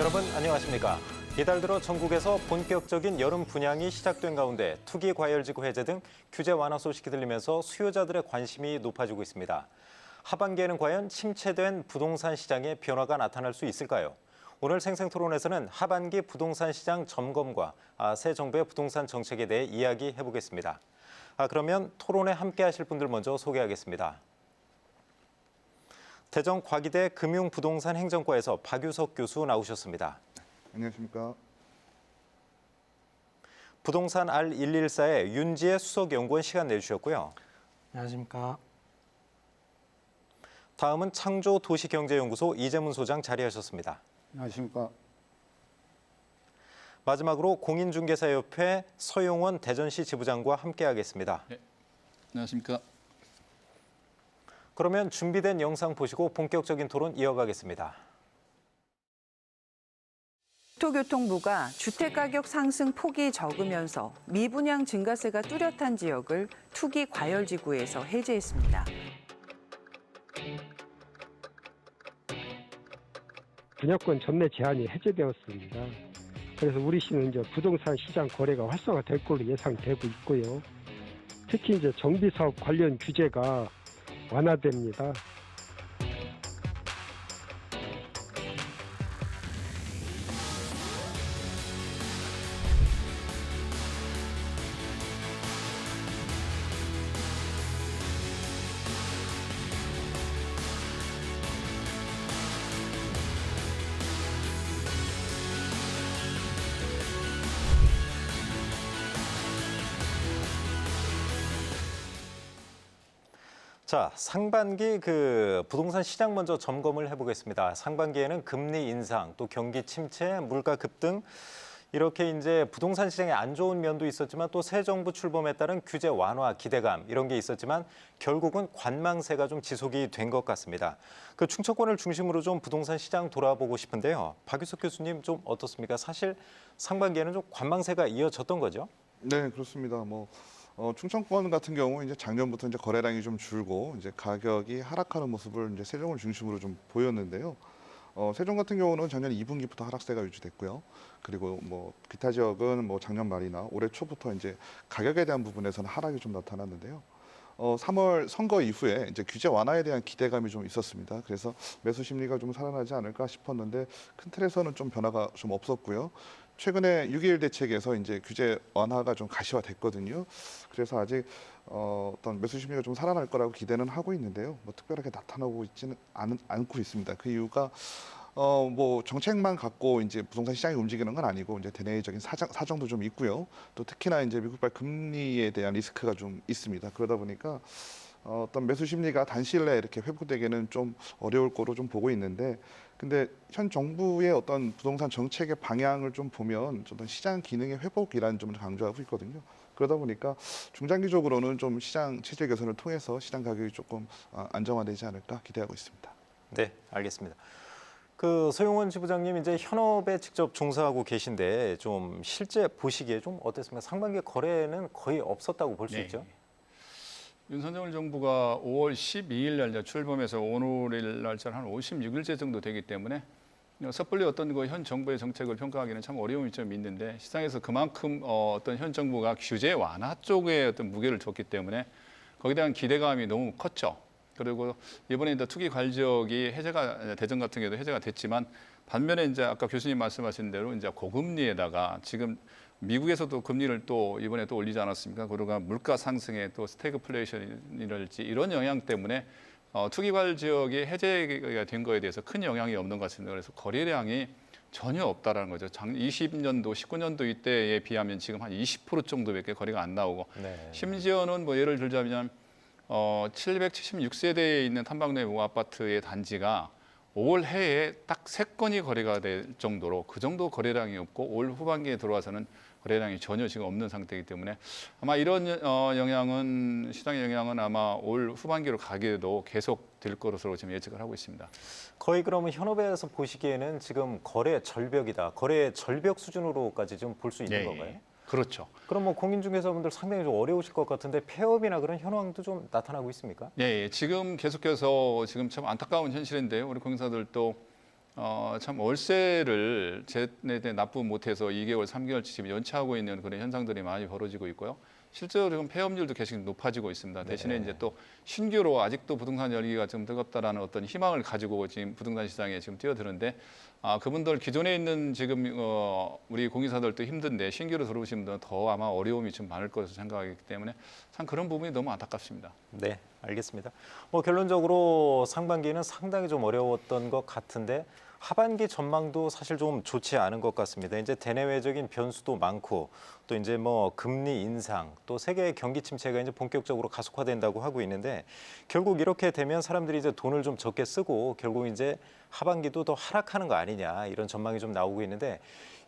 여러분 안녕하십니까? 이달 들어 전국에서 본격적인 여름 분양이 시작된 가운데 투기 과열지구 해제 등 규제 완화 소식이 들리면서 수요자들의 관심이 높아지고 있습니다. 하반기에는 과연 침체된 부동산 시장에 변화가 나타날 수 있을까요? 오늘 생생토론에서는 하반기 부동산 시장 점검과 새 정부의 부동산 정책에 대해 이야기해보겠습니다. 그러면 토론에 함께하실 분들 먼저 소개하겠습니다. 대전 과기대 금융부동산행정과에서 박유석 교수 나오셨습니다. 안녕하십니까. 부동산 R114의 윤지혜 수석연구원 시간 내주셨고요. 안녕하십니까. 다음은 창조도시경제연구소 이재문 소장 자리하셨습니다. 안녕하십니까. 마지막으로 공인중개사협회 서용원 대전시 지부장과 함께하겠습니다. 네. 안녕하십니까. 그러면 준비된 영상 보시고 본격적인 토론 이어가겠습니다. 국토교통부가 주택가격 상승 폭이 적으면서 미분양 증가세가 뚜렷한 지역을 투기 과열지구에서 해제했습니다. 분양권 전매 제한이 해제되었습니다. 그래서 우리 시는 이제 부동산 시장 거래가 활성화될 걸로 예상되고 있고요. 특히 이제 정비사업 관련 규제가 완화됩니다. 자, 상반기 부동산 시장 먼저 점검을 해보겠습니다. 상반기에는 금리 인상, 또 경기 침체, 물가 급등 이렇게 이제 부동산 시장에 안 좋은 면도 있었지만 또 새 정부 출범에 따른 규제 완화 기대감 이런 게 있었지만 결국은 관망세가 좀 지속이 된 것 같습니다. 그 충청권을 중심으로 좀 부동산 시장 돌아보고 싶은데요. 박유석 교수님 좀 어떻습니까? 사실 상반기에는 좀 관망세가 이어졌던 거죠? 네, 그렇습니다. 충청권 같은 경우 이제 작년부터 이제 거래량이 좀 줄고 이제 가격이 하락하는 모습을 이제 세종을 중심으로 좀 보였는데요. 세종 같은 경우는 작년 2분기부터 하락세가 유지됐고요. 그리고 기타 지역은 작년 말이나 올해 초부터 이제 가격에 대한 부분에서는 하락이 좀 나타났는데요. 3월 선거 이후에 이제 규제 완화에 대한 기대감이 좀 있었습니다. 그래서 매수 심리가 좀 살아나지 않을까 싶었는데 큰 틀에서는 좀 변화가 좀 없었고요. 최근에 6.21 대책에서 이제 규제 완화가 좀 가시화됐거든요. 그래서 아직 어떤 매수 심리가 좀 살아날 거라고 기대는 하고 있는데요. 특별하게 나타나고 있지는 않고 있습니다. 그 이유가 정책만 갖고 이제 부동산 시장이 움직이는 건 아니고 이제 대내적인 사정도 좀 있고요. 또 특히나 이제 미국발 금리에 대한 리스크가 좀 있습니다. 그러다 보니까 어떤 매수 심리가 단시일 내에 이렇게 회복되기는 좀 어려울 거로 좀 보고 있는데, 근데 현 정부의 어떤 부동산 정책의 방향을 좀 보면 어떤 시장 기능의 회복이라는 점을 강조하고 있거든요. 그러다 보니까 중장기적으로는 좀 시장 체질 개선을 통해서 시장 가격이 조금 안정화되지 않을까 기대하고 있습니다. 네, 알겠습니다. 서용원 지부장님 이제 현업에 직접 종사하고 계신데 좀 실제 보시기에 좀 어땠습니까? 상반기 거래는 거의 없었다고 볼 수 있죠? 윤석열 정부가 5월 12일 날 출범해서 오늘일 날짜는 한 56일째 정도 되기 때문에 섣불리 어떤 현 정부의 정책을 평가하기는 참 어려움이 좀 있는데, 시장에서 그만큼 어떤 현 정부가 규제 완화 쪽에 어떤 무게를 줬기 때문에 거기에 대한 기대감이 너무 컸죠. 그리고 이번에 이제 투기 과열지역이 해제가, 대전 같은 경우도 해제가 됐지만, 반면에 이제 아까 교수님 말씀하신 대로 이제 고금리에다가 지금 미국에서도 금리를 또 이번에 또 올리지 않았습니까? 그러가 물가 상승에 또 스태그플레이션이랄지 이런 영향 때문에 투기 과열 지역이 해제가 된 거에 대해서 큰 영향이 없는 것 같습니다. 그래서 거래량이 전혀 없다라는 거죠. 20년도, 19년도 이때에 비하면 지금 한 20% 정도밖에 거래가 안 나오고, 네. 심지어는 예를 들자면 776세대에 있는 탐방내 아파트의 단지가 올 해에 딱 3건이 거래가 될 정도로 그 정도 거래량이 없고, 올 후반기에 들어와서는 거래량이 전혀 지금 없는 상태이기 때문에 아마 이런 영향은, 시장의 영향은 아마 올 후반기로 가게도 계속 될 것으로 지금 예측을 하고 있습니다. 거의 그러면 현업에서 보시기에는 지금 거래 절벽이다. 거래 절벽 수준으로까지 좀 볼 수 있는 건가요? 그렇죠. 그럼 공인중개사분들 상당히 좀 어려우실 것 같은데 폐업이나 그런 현황도 좀 나타나고 있습니까? 네, 지금 계속해서 지금 참 안타까운 현실인데요. 우리 공인사들도 참 월세를 제때 납부 못해서 2개월, 3개월치 지금 연체하고 있는 그런 현상들이 많이 벌어지고 있고요. 실제로 지금 폐업률도 계속 높아지고 있습니다. 대신에 네. 이제 또 신규로 아직도 부동산 열기가 좀 뜨겁다라는 어떤 희망을 가지고 지금 부동산 시장에 지금 뛰어드는데 그분들 기존에 있는 지금 우리 공인사들도 힘든데 신규로 들어오신 분들은 더 아마 어려움이 좀 많을 것으로 생각하기 때문에 참 그런 부분이 너무 안타깝습니다. 네, 알겠습니다. 뭐 결론적으로 상반기는 상당히 좀 어려웠던 것 같은데 하반기 전망도 사실 좀 좋지 않은 것 같습니다. 이제 대내외적인 변수도 많고 또 이제 뭐 금리 인상 또 세계의 경기 침체가 이제 본격적으로 가속화된다고 하고 있는데 결국 이렇게 되면 사람들이 이제 돈을 좀 적게 쓰고 결국 이제 하반기도 더 하락하는 거 아니냐 이런 전망이 좀 나오고 있는데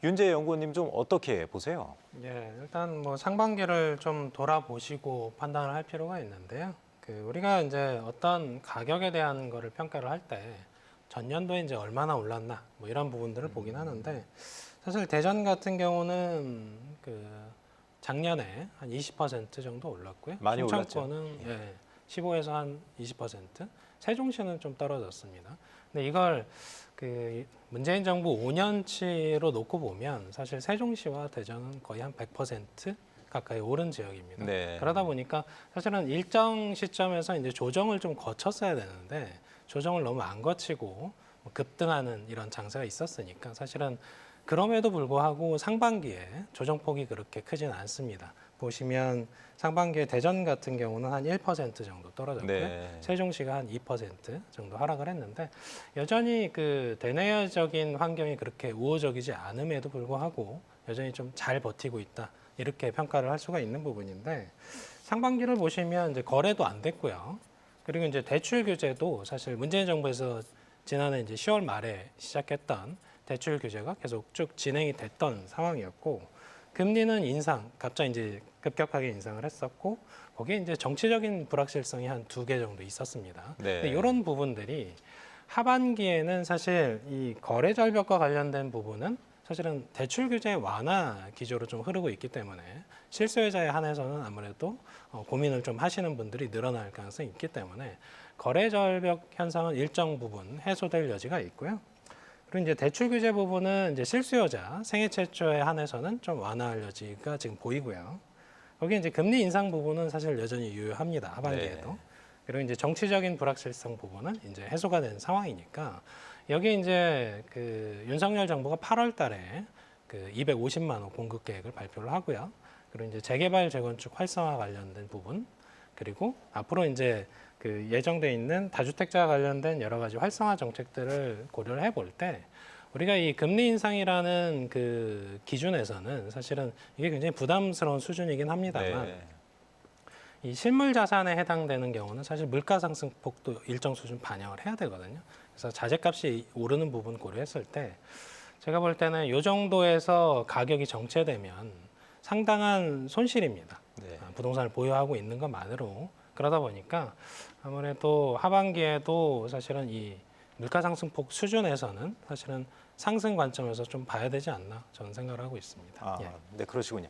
윤재 연구원님 좀 어떻게 보세요? 예, 일단 뭐 상반기를 좀 돌아보시고 판단을 할 필요가 있는데요. 우리가 이제 어떤 가격에 대한 거를 평가를 할 때 전년도에 이제 얼마나 올랐나 뭐 이런 부분들을 보긴 하는데 사실 대전 같은 경우는 작년에 한 20% 정도 올랐고요. 많이 올랐죠. 충청권은 15에서 한 20%, 세종시는 좀 떨어졌습니다. 근데 이걸 문재인 정부 5년치로 놓고 보면 사실 세종시와 대전은 거의 한 100% 가까이 오른 지역입니다. 네. 그러다 보니까 사실은 일정 시점에서 이제 조정을 좀 거쳤어야 되는데 조정을 너무 안 거치고 급등하는 이런 장세가 있었으니까 사실은 그럼에도 불구하고 상반기에 조정폭이 그렇게 크진 않습니다. 보시면 상반기에 대전 같은 경우는 한 1% 정도 떨어졌고요. 네. 세종시가 한 2% 정도 하락을 했는데 여전히 대내적인 환경이 그렇게 우호적이지 않음에도 불구하고 여전히 좀 잘 버티고 있다. 이렇게 평가를 할 수가 있는 부분인데 상반기를 보시면 이제 거래도 안 됐고요. 그리고 이제 대출 규제도 사실 문재인 정부에서 지난해 이제 10월 말에 시작했던 대출 규제가 계속 쭉 진행이 됐던 상황이었고 금리는 인상, 갑자기 이제 급격하게 인상을 했었고 거기에 이제 정치적인 불확실성이 한 2개 정도 있었습니다. 네. 근데 이런 부분들이 하반기에는 사실 이 거래 절벽과 관련된 부분은 사실은 대출 규제 완화 기조로 좀 흐르고 있기 때문에 실수요자에 한해서는 아무래도 고민을 좀 하시는 분들이 늘어날 가능성이 있기 때문에 거래 절벽 현상은 일정 부분 해소될 여지가 있고요. 그리고 이제 대출 규제 부분은 이제 실수요자 생애 최초에 한해서는 좀 완화할 여지가 지금 보이고요. 거기 이제 금리 인상 부분은 사실 여전히 유효합니다. 하반기에도. 네. 그리고 이제 정치적인 불확실성 부분은 이제 해소가 된 상황이니까 여기 이제 윤석열 정부가 8월 달에 250만 호 공급 계획을 발표를 하고요. 그리고 이제 재개발 재건축 활성화 관련된 부분 그리고 앞으로 이제 예정돼 있는 다주택자 관련된 여러 가지 활성화 정책들을 고려를 해볼 때 우리가 이 금리 인상이라는 기준에서는 사실은 이게 굉장히 부담스러운 수준이긴 합니다만 네. 이 실물 자산에 해당되는 경우는 사실 물가 상승폭도 일정 수준 반영을 해야 되거든요. 그래서 자재값이 오르는 부분 고려했을 때 제가 볼 때는 이 정도에서 가격이 정체되면 상당한 손실입니다. 네. 부동산을 보유하고 있는 것만으로. 그러다 보니까 아무래도 하반기에도 사실은 이 물가 상승폭 수준에서는 사실은 상승 관점에서 좀 봐야 되지 않나 저는 생각을 하고 있습니다. 아, 예. 네, 그러시군요.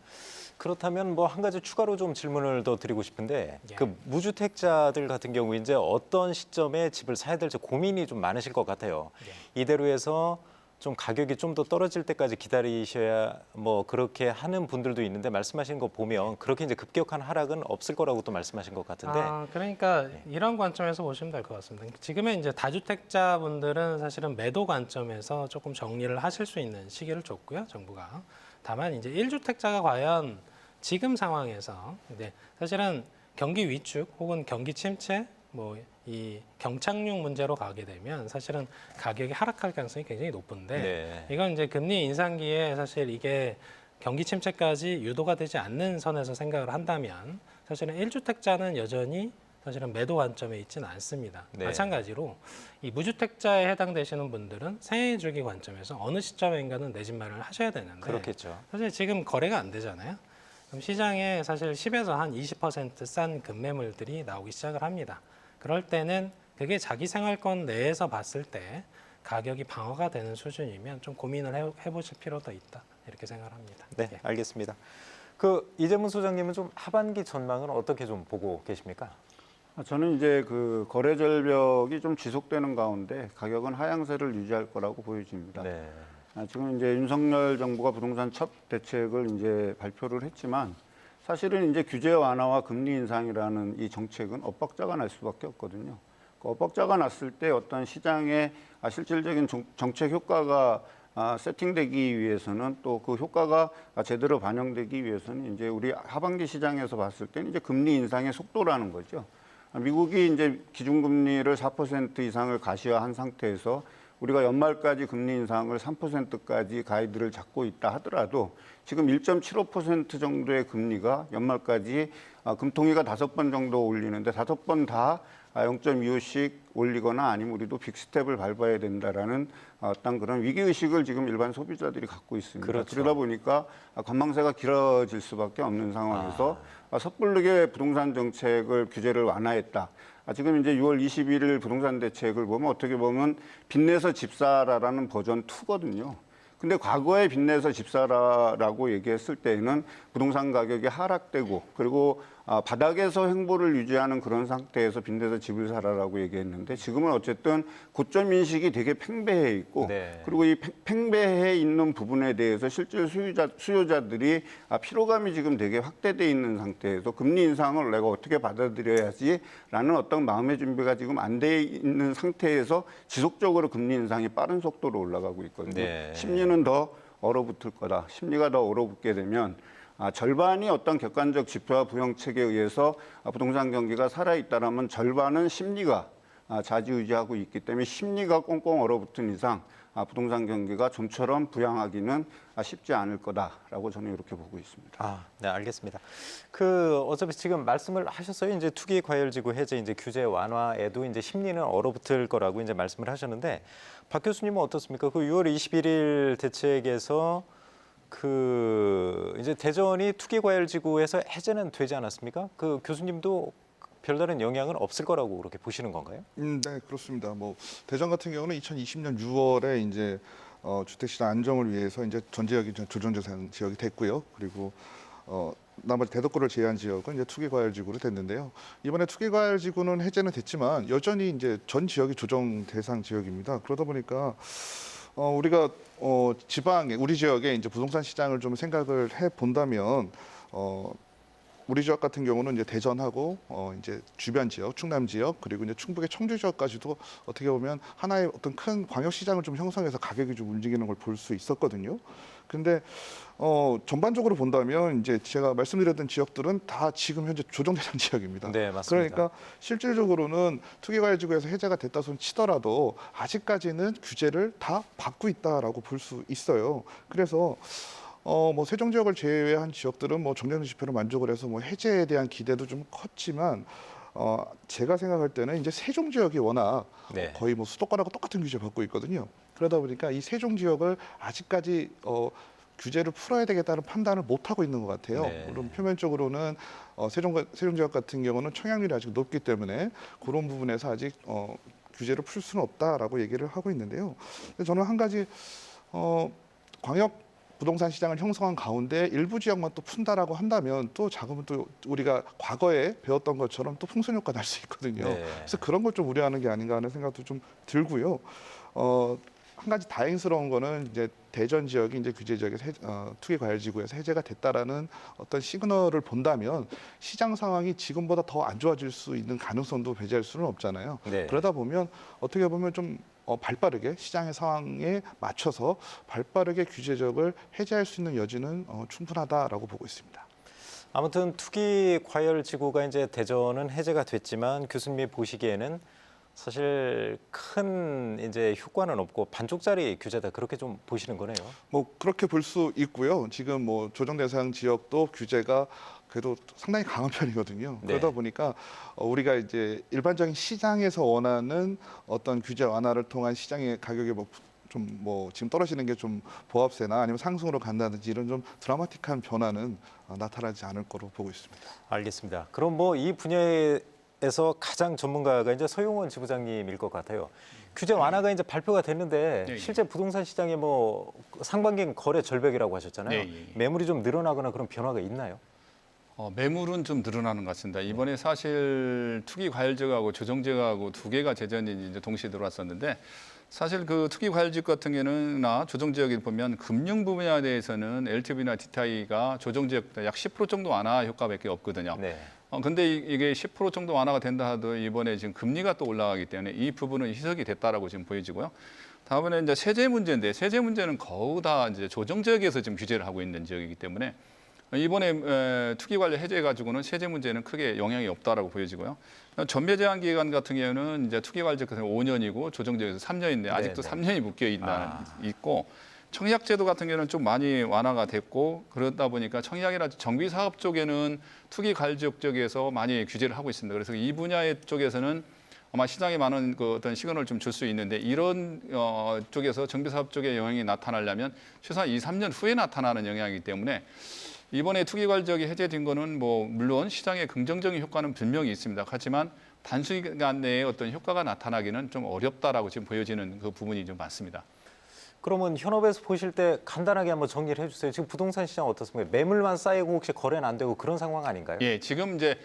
그렇다면 뭐 한 가지 추가로 좀 질문을 더 드리고 싶은데 예. 무주택자들 같은 경우 이제 어떤 시점에 집을 사야 될지 고민이 좀 많으실 것 같아요. 예. 이대로 해서 좀 가격이 좀 더 떨어질 때까지 기다리셔야 뭐 그렇게 하는 분들도 있는데 말씀하신 거 보면 그렇게 이제 급격한 하락은 없을 거라고 또 말씀하신 것 같은데. 그러니까 이런 관점에서 보시면 될 것 같습니다. 지금의 이제 다주택자 분들은 사실은 매도 관점에서 조금 정리를 하실 수 있는 시기를 줬고요, 정부가. 다만 이제 1주택자가 과연 지금 상황에서 이제 사실은 경기 위축 혹은 경기 침체 뭐 이 경착륙 문제로 가게 되면 사실은 가격이 하락할 가능성이 굉장히 높은데 네. 이건 이제 금리 인상기에 사실 이게 경기 침체까지 유도가 되지 않는 선에서 생각을 한다면 사실은 1주택자는 여전히 사실은 매도 관점에 있지는 않습니다. 네. 마찬가지로 이 무주택자에 해당되시는 분들은 생애 주기 관점에서 어느 시점인가는 내 집 마련을 하셔야 되는데 그렇겠죠. 사실 지금 거래가 안 되잖아요. 그럼 시장에 사실 10에서 한 20%싼 급매물들이 나오기 시작을 합니다. 그럴 때는 그게 자기 생활권 내에서 봤을 때 가격이 방어가 되는 수준이면 좀 고민을 해보실 필요도 있다 이렇게 생각을 합니다. 네, 예. 알겠습니다. 이재문 소장님은 좀 하반기 전망은 어떻게 좀 보고 계십니까? 저는 이제 그 거래 절벽이 좀 지속되는 가운데 가격은 하향세를 유지할 거라고 보여집니다. 네. 지금 이제 윤석열 정부가 부동산 첫 대책을 이제 발표를 했지만 사실은 이제 규제 완화와 금리 인상이라는 이 정책은 엇박자가 날 수밖에 없거든요. 그 엇박자가 났을 때 어떤 시장의 실질적인 정책 효과가 세팅되기 위해서는 또 그 효과가 제대로 반영되기 위해서는 이제 우리 하반기 시장에서 봤을 때는 이제 금리 인상의 속도라는 거죠. 미국이 이제 기준금리를 4% 이상을 가시화한 상태에서 우리가 연말까지 금리 인상을 3%까지 가이드를 잡고 있다 하더라도 지금 1.75% 정도의 금리가 연말까지 금통위가 5번 정도 올리는데 5번 다 0.25씩 올리거나 아니면 우리도 빅스텝을 밟아야 된다라는 어떤 그런 위기의식을 지금 일반 소비자들이 갖고 있습니다. 그렇죠. 그러다 보니까 관망세가 길어질 수밖에 없는 상황에서 섣부르게 부동산 정책을 규제를 완화했다. 지금 이제 6월 21일 부동산 대책을 보면 어떻게 보면 빚내서 집사라라는 버전 2거든요. 근데 과거에 빚내서 집사라라고 얘기했을 때에는 부동산 가격이 하락되고 그리고 바닥에서 행보를 유지하는 그런 상태에서 빚내서 집을 사라라고 얘기했는데 지금은 어쨌든 고점 인식이 되게 팽배해 있고 네. 그리고 이 팽배해 있는 부분에 대해서 실질 수요자들이 피로감이 지금 되게 확대돼 있는 상태에서 금리 인상을 내가 어떻게 받아들여야지라는 어떤 마음의 준비가 지금 안 돼 있는 상태에서 지속적으로 금리 인상이 빠른 속도로 올라가고 있거든요. 네. 심리는 더 얼어붙을 거다. 심리가 더 얼어붙게 되면 절반이 어떤 객관적 지표와 부정책에 의해서 부동산 경기가 살아있다라면 절반은 심리가 좌지우지하고 있기 때문에 심리가 꽁꽁 얼어붙은 이상 부동산 경기가 좀처럼 부양하기는 쉽지 않을 거다라고 저는 이렇게 보고 있습니다. 네, 알겠습니다. 어차피 지금 말씀을 하셨어요. 이제 투기 과열지구 해제, 이제 규제 완화에도 이제 심리는 얼어붙을 거라고 이제 말씀을 하셨는데 박 교수님은 어떻습니까? 6월 21일 대책에서 이제 대전이 투기 과열지구에서 해제는 되지 않았습니까? 교수님도 별다른 영향은 없을 거라고 그렇게 보시는 건가요? 네, 그렇습니다. 대전 같은 경우는 2020년 6월에 이제 주택시장 안정을 위해서 이제 전 지역이 조정자산 지역이 됐고요. 그리고 나머지 대도권을 제외한 지역은 이제 투기과열지구로 됐는데요. 이번에 투기과열지구는 해제는 됐지만 여전히 이제 전 지역이 조정 대상 지역입니다. 그러다 보니까 우리가 지방에 우리 지역에 이제 부동산 시장을 좀 생각을 해 본다면 우리 지역 같은 경우는 이제 대전하고 이제 주변 지역, 충남 지역 그리고 이제 충북의 청주 지역까지도 어떻게 보면 하나의 어떤 큰 광역 시장을 좀 형성해서 가격이 좀 움직이는 걸 볼 수 있었거든요. 근데 전반적으로 본다면 이제 제가 말씀드렸던 지역들은 다 지금 현재 조정 대상 지역입니다. 네, 맞습니다. 그러니까 실질적으로는 투기과열지구에서 해제가 됐다 손 치더라도 아직까지는 규제를 다 받고 있다라고 볼 수 있어요. 그래서 세종 지역을 제외한 지역들은 정제된 지표로 만족을 해서 해제에 대한 기대도 좀 컸지만 제가 생각할 때는 이제 세종 지역이 워낙 네. 거의 수도권하고 똑같은 규제 받고 있거든요. 그러다 보니까 이 세종 지역을 아직까지 규제를 풀어야 되겠다는 판단을 못 하고 있는 것 같아요. 네. 물론 표면적으로는 세종 지역 같은 경우는 청약률이 아직 높기 때문에 그런 부분에서 아직 규제를 풀 수는 없다라고 얘기를 하고 있는데요. 근데 저는 한 가지 광역 부동산 시장을 형성한 가운데 일부 지역만 또 푼다라고 한다면 또 자금은 또 우리가 과거에 배웠던 것처럼 또 풍선 효과 날 수 있거든요. 네. 그래서 그런 걸 좀 우려하는 게 아닌가 하는 생각도 좀 들고요. 한 가지 다행스러운 거는 이제 대전 지역이 이제 규제 지역에서 투기 과열 지구에서 해제가 됐다라는 어떤 시그널을 본다면 시장 상황이 지금보다 더 안 좋아질 수 있는 가능성도 배제할 수는 없잖아요. 네. 그러다 보면 어떻게 보면 좀 발빠르게 시장의 상황에 맞춰서 발빠르게 규제적을 해제할 수 있는 여지는 충분하다라고 보고 있습니다. 아무튼 투기 과열 지구가 이제 대전은 해제가 됐지만 교수님이 보시기에는 사실 큰 이제 효과는 없고 반쪽짜리 규제다 그렇게 좀 보시는 거네요. 그렇게 볼 수 있고요. 지금 조정 대상 지역도 규제가 그래도 상당히 강한 편이거든요. 네. 그러다 보니까 우리가 이제 일반적인 시장에서 원하는 어떤 규제 완화를 통한 시장의 가격이 지금 떨어지는 게 좀 보합세나 아니면 상승으로 간다든지 이런 좀 드라마틱한 변화는 나타나지 않을 거로 보고 있습니다. 알겠습니다. 그럼 이 분야에서 가장 전문가가 이제 서용원 지부장님일 것 같아요. 규제 완화가 이제 발표가 됐는데 네, 실제 부동산 시장에 상반기 거래 절벽이라고 하셨잖아요. 네, 예. 매물이 좀 늘어나거나 그런 변화가 있나요? 매물은 좀 늘어나는 것 같습니다. 이번에 사실 투기 과열지역하고 조정지역하고 두 개가 재전이 이제 동시에 들어왔었는데 사실 그 투기 과열지역 같은 경우나 조정지역에 보면 금융 분야에 대해서는 LTV나 DTI가 조정지역보다 약 10% 정도 완화 효과밖에 없거든요. 네. 근데 이게 10% 정도 완화가 된다 하도 이번에 지금 금리가 또 올라가기 때문에 이 부분은 희석이 됐다라고 지금 보여지고요. 다음에 이제 세제 문제인데 세제 문제는 거의 다 이제 조정 지역에서 지금 규제를 하고 있는 지역이기 때문에 이번에 투기 관련 해제 가지고는 세제 문제는 크게 영향이 없다라고 보여지고요. 전매 제한 기간 같은 경우는 이제 투기 관련 지역에서 5년이고 조정 지역에서 3년인데 아직도 네네. 3년이 묶여 있고 청약 제도 같은 경우는 좀 많이 완화가 됐고 그러다 보니까 청약이나 정비 사업 쪽에는 투기 관련 지역 쪽에서 많이 규제를 하고 있습니다. 그래서 이 분야 쪽에서는 아마 시장에 많은 그 어떤 시그널을 좀 줄 수 있는데 이런 쪽에서 정비 사업 쪽에 영향이 나타나려면 최소한 2, 3년 후에 나타나는 영향이기 때문에 이번에 투기 관련 지역이 해제된 거는 뭐 물론 시장에 긍정적인 효과는 분명히 있습니다. 하지만 단기간 내에 어떤 효과가 나타나기는 좀 어렵다라고 지금 보여지는 그 부분이 좀 많습니다. 그러면 현업에서 보실 때 간단하게 한번 정리를 해주세요. 지금 부동산 시장 어떻습니까? 매물만 쌓이고 혹시 거래는 안 되고 그런 상황 아닌가요? 예, 지금 이제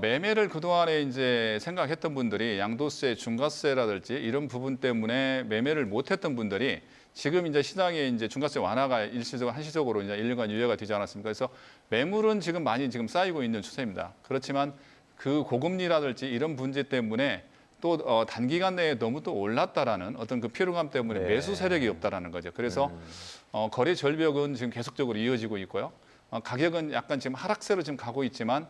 매매를 그동안에 이제 생각했던 분들이 양도세, 중과세라든지 이런 부분 때문에 매매를 못했던 분들이 지금 이제 시장에 이제 중과세 완화가 일시적으로 한시적으로 이제 1년간 유예가 되지 않았습니까? 그래서 매물은 지금 많이 지금 쌓이고 있는 추세입니다. 그렇지만 그 고금리라든지 이런 문제 때문에 또 단기간 내에 너무 또 올랐다라는 어떤 그 피로감 때문에 네. 매수 세력이 없다라는 거죠. 그래서 거래 절벽은 지금 계속적으로 이어지고 있고요. 가격은 약간 지금 하락세로 지금 가고 있지만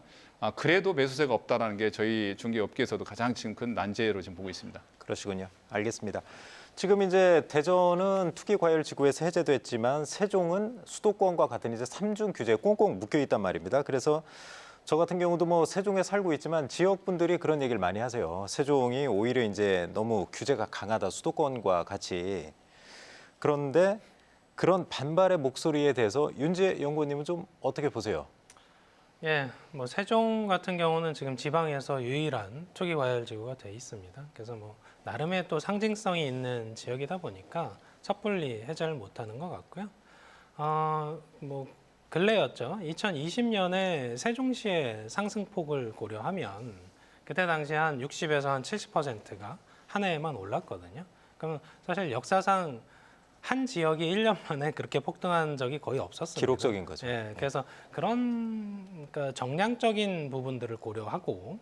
그래도 매수세가 없다라는 게 저희 중개업계에서도 가장 지금 큰 난제로 지금 보고 있습니다. 그러시군요. 알겠습니다. 지금 이제 대전은 투기 과열 지구에서 해제됐지만 세종은 수도권과 같은 이제 3중 규제에 꽁꽁 묶여 있단 말입니다. 그래서 저 같은 경우도 뭐 세종에 살고 있지만 지역 분들이 그런 얘기를 많이 하세요. 세종이 오히려 이제 너무 규제가 강하다 수도권과 같이. 그런데 그런 반발의 목소리에 대해서 윤재 연구원님은 좀 어떻게 보세요? 예, 뭐 세종 같은 경우는 지금 지방에서 유일한 투기 과열 지구가 돼 있습니다. 그래서 뭐 나름의 또 상징성이 있는 지역이다 보니까 섣불리 해제를 못하는 것 같고요. 뭐 근래였죠. 2020년에 세종시의 상승폭을 고려하면 그때 당시 한 60에서 한 70%가 한 해에만 올랐거든요. 그러면 사실 역사상 한 지역이 1년 만에 그렇게 폭등한 적이 거의 없었습니다. 기록적인 거죠. 예, 그래서 그런 그러니까 정량적인 부분들을 고려하고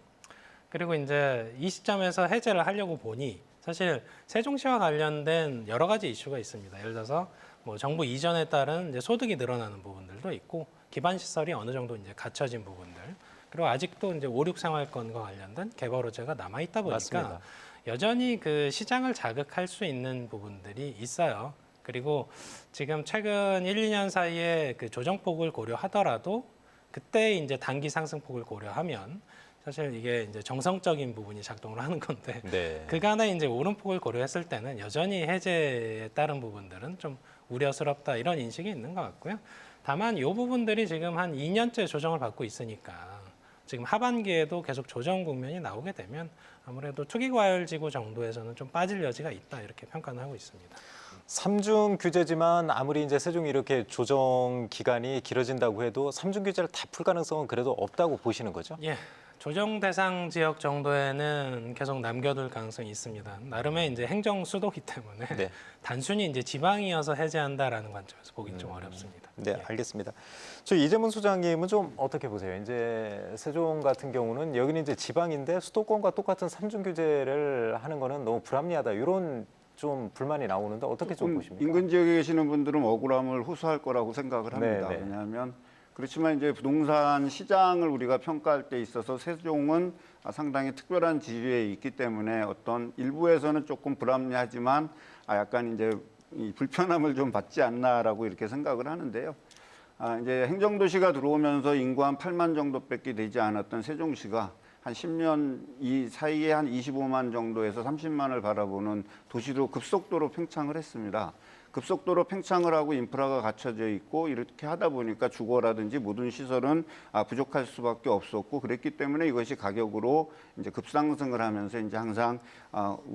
그리고 이제 이 시점에서 해제를 하려고 보니 사실 세종시와 관련된 여러 가지 이슈가 있습니다. 예를 들어서 뭐 정부 이전에 따른 이제 소득이 늘어나는 부분들도 있고 기반 시설이 어느 정도 이제 갖춰진 부분들 그리고 아직도 이제 5, 6 생활권과 관련된 개발 호재가 남아 있다 보니까 맞습니다. 여전히 그 시장을 자극할 수 있는 부분들이 있어요. 그리고 지금 최근 1, 2년 사이에 그 조정폭을 고려하더라도 그때 이제 단기 상승폭을 고려하면 사실 이게 이제 정성적인 부분이 작동을 하는 건데 네. 그간의 이제 오름폭을 고려했을 때는 여전히 해제에 따른 부분들은 좀 우려스럽다 이런 인식이 있는 것 같고요. 다만 이 부분들이 지금 한 2년째 조정을 받고 있으니까 지금 하반기에도 계속 조정 국면이 나오게 되면 아무래도 투기 과열지구 정도에서는 좀 빠질 여지가 있다 이렇게 평가는 하고 있습니다. 3중 규제지만 아무리 이제 세종이 이렇게 조정 기간이 길어진다고 해도 3중 규제를 다 풀 가능성은 그래도 없다고 보시는 거죠? 예, 조정 대상 지역 정도에는 계속 남겨둘 가능성이 있습니다. 나름의 이제 행정 수도기 때문에 네. 단순히 이제 지방이어서 해제한다라는 관점에서 보기는 좀 어렵습니다. 네, 예. 알겠습니다. 저 이재문 소장님은 좀 어떻게 보세요? 이제 세종 같은 경우는 여기는 이제 지방인데 수도권과 똑같은 3중 규제를 하는 거는 너무 불합리하다. 이런 좀 불만이 나오는데 어떻게 좀 보십니까? 인근 지역에 계시는 분들은 억울함을 호소할 거라고 생각을 합니다. 네, 네. 왜냐하면 그렇지만 이제 부동산 시장을 우리가 평가할 때 있어서 세종은 상당히 특별한 지위에 있기 때문에 어떤 일부에서는 조금 불합리하지만 약간 이제 이 불편함을 좀 받지 않나라고 이렇게 생각을 하는데요. 이제 행정도시가 들어오면서 인구 한 8만 정도밖에 되지 않았던 세종시가 한 10년 이 사이에 한 25만 정도에서 30만을 바라보는 도시로 급속도로 팽창을 했습니다. 급속도로 팽창을 하고 인프라가 갖춰져 있고 이렇게 하다 보니까 주거라든지 모든 시설은 부족할 수밖에 없었고 그랬기 때문에 이것이 가격으로 이제 급상승을 하면서 이제 항상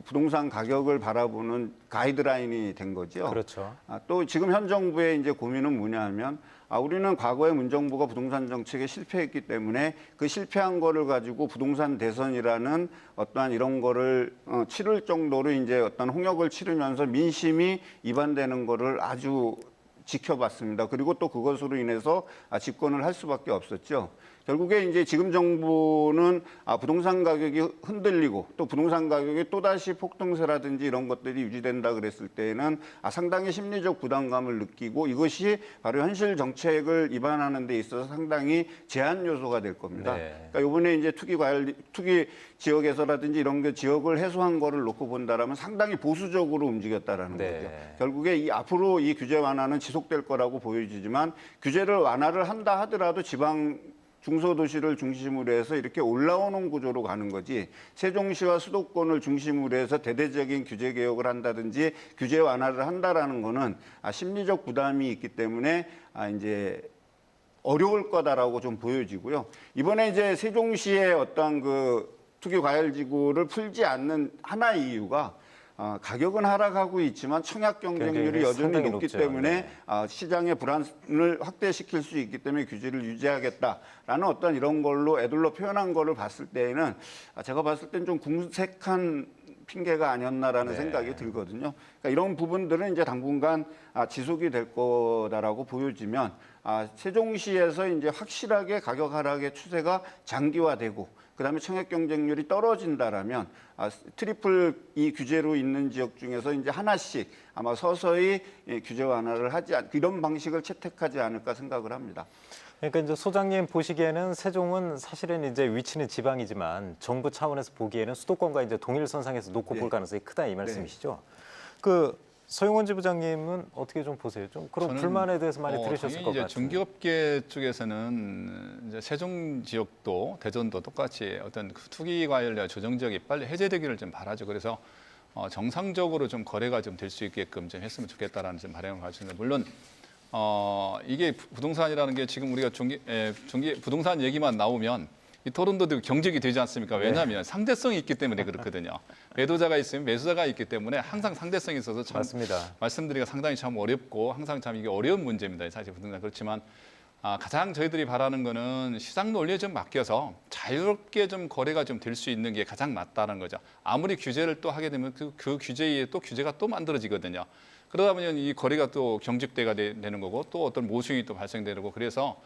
부동산 가격을 바라보는 가이드라인이 된 거죠. 그렇죠. 또 지금 현 정부의 이제 고민은 뭐냐하면 우리는 과거에 문정부가 부동산 정책에 실패했기 때문에 그 실패한 거를 가지고 부동산 대선이라는 어떠한 이런 거를 치를 정도로 이제 어떤 홍역을 치르면서 민심이 이반되는 거를 아주 지켜봤습니다. 그리고 또 그것으로 인해서 집권을 할 수밖에 없었죠. 결국에 이제 지금 정부는 부동산 가격이 흔들리고 또 부동산 가격이 또다시 폭등세라든지 이런 것들이 유지된다 그랬을 때에는 상당히 심리적 부담감을 느끼고 이것이 바로 현실 정책을 입안하는 데 있어서 상당히 제한 요소가 될 겁니다. 네. 그러니까 이번에 이제 투기 지역에서라든지 이런 게 지역을 해소한 거를 놓고 본다라면 상당히 보수적으로 움직였다라는 네. 거죠. 결국에 앞으로 이 규제 완화는 지속될 거라고 보여지지만 규제를 완화를 한다 하더라도 지방 중소도시를 중심으로 해서 이렇게 올라오는 구조로 가는 거지 세종시와 수도권을 중심으로 해서 대대적인 규제 개혁을 한다든지 규제 완화를 한다라는 거는 심리적 부담이 있기 때문에 이제 어려울 거다라고 좀 보여지고요. 이번에 이제 세종시의 어떤 그 투기 과열지구를 풀지 않는 하나의 이유가 가격은 하락하고 있지만 청약 경쟁률이 여전히 상당히 높기 높죠. 때문에 네. 시장의 불안을 확대시킬 수 있기 때문에 규제를 유지하겠다라는 어떤 이런 걸로 애둘러 표현한 거를 봤을 때에는 제가 봤을 땐 좀 궁색한 핑계가 아니었나라는 네. 생각이 들거든요. 그러니까 이런 부분들은 이제 당분간 지속이 될 거다라고 보여지면 세종시에서 이제 확실하게 가격 하락의 추세가 장기화되고 그다음에 청약 경쟁률이 떨어진다라면 트리플 이 규제로 있는 지역 중에서 이제 하나씩 아마 서서히 규제 완화를 이런 방식을 채택하지 않을까 생각을 합니다. 그러니까 이제 소장님 보시기에는 세종은 사실은 이제 위치는 지방이지만 정부 차원에서 보기에는 수도권과 이제 동일선상에서 놓고 볼 가능성이 크다 이 말씀이시죠. 그 서용원 지부장님은 어떻게 좀 보세요? 좀 그런 저는, 불만에 대해서 많이 들으셨을 당연히 것 이제 같아요. 중개업계 쪽에서는 이제 세종 지역도 대전도 똑같이 어떤 그 투기 과열과 조정 지역이 빨리 해제되기를 좀 바라죠. 그래서 정상적으로 좀 거래가 좀 될 수 있게끔 좀 했으면 좋겠다라는 좀 바람을 가지는데 물론 이게 부동산이라는 게 지금 우리가 부동산 얘기만 나오면 이 토론도 경직이 되지 않습니까? 왜냐하면 상대성이 있기 때문에 그렇거든요. 매도자가 있으면 매수자가 있기 때문에 항상 상대성이 있어서 참 맞습니다. 말씀드리기가 상당히 참 어렵고 항상 참 이게 어려운 문제입니다. 사실 부동산 그렇지만 가장 저희들이 바라는 거는 시장 논리에 좀 맡겨서 자유롭게 좀 거래가 좀 될 수 있는 게 가장 맞다는 거죠. 아무리 규제를 또 하게 되면 그 규제에 또 규제가 또 만들어지거든요. 그러다 보면 이 거래가 또 경직돼가 되는 거고 또 어떤 모순이 또 발생되는 거고 그래서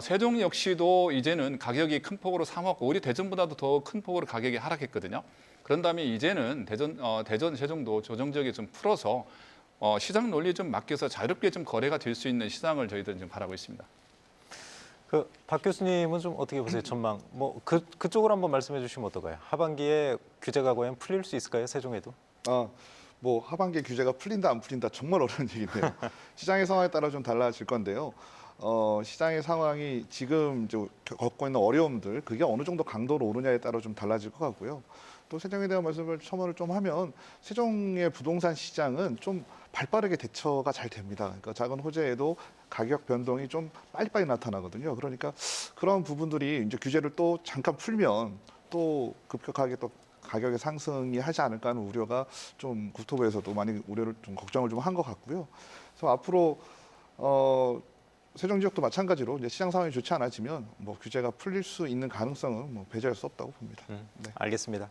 세종 역시도 이제는 가격이 큰 폭으로 3억, 오히려 대전보다도 더 큰 폭으로 가격이 하락했거든요. 그런 다음에 이제는 대전, 세종도 조정 지역에 좀 풀어서 시장 논리에 좀 맡겨서 자유롭게 좀 거래가 될 수 있는 시장을 저희들은 좀 바라고 있습니다. 박 교수님은 좀 어떻게 보세요? 전망. 뭐 그쪽으로 한번 말씀해 주시면 어떨까요? 하반기에 규제가 과연 풀릴 수 있을까요? 세종에도? 뭐 하반기 규제가 풀린다 안 풀린다 정말 어려운 얘기인데요. 시장의 상황에 따라 좀 달라질 건데요. 시장의 상황이 지금 이제 겪고 있는 어려움들 그게 어느 정도 강도로 오르냐에 따라 좀 달라질 것 같고요. 또 세종에 대한 말씀을 첨언을 좀 하면 세종의 부동산 시장은 좀 발빠르게 대처가 잘 됩니다. 그러니까 작은 호재에도 가격 변동이 좀 빨리빨리 나타나거든요. 그러니까 그런 부분들이 이제 규제를 또 잠깐 풀면 또 급격하게 또 가격의 상승이 하지 않을까 하는 우려가 좀 국토부에서도 많이 우려를 좀 걱정을 좀 한 것 같고요. 그래서 앞으로 세종 지역도 마찬가지로 이제 시장 상황이 좋지 않아지면 뭐 규제가 풀릴 수 있는 가능성은 뭐 배제할 수 없다고 봅니다. 네. 알겠습니다.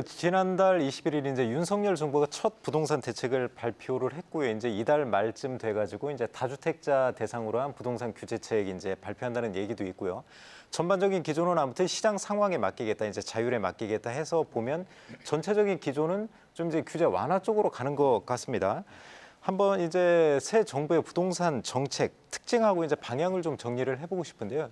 지난달 21일 이제 윤석열 정부가 첫 부동산 대책을 발표를 했고요. 이제 이달 말쯤 돼가지고 이제 다주택자 대상으로 한 부동산 규제책 이제 발표한다는 얘기도 있고요. 전반적인 기조는 아무튼 시장 상황에 맡기겠다, 이제 자율에 맡기겠다 해서 보면 전체적인 기조는 좀 이제 규제 완화 쪽으로 가는 것 같습니다. 한번 이제 새 정부의 부동산 정책 특징하고 이제 방향을 좀 정리를 해보고 싶은데요.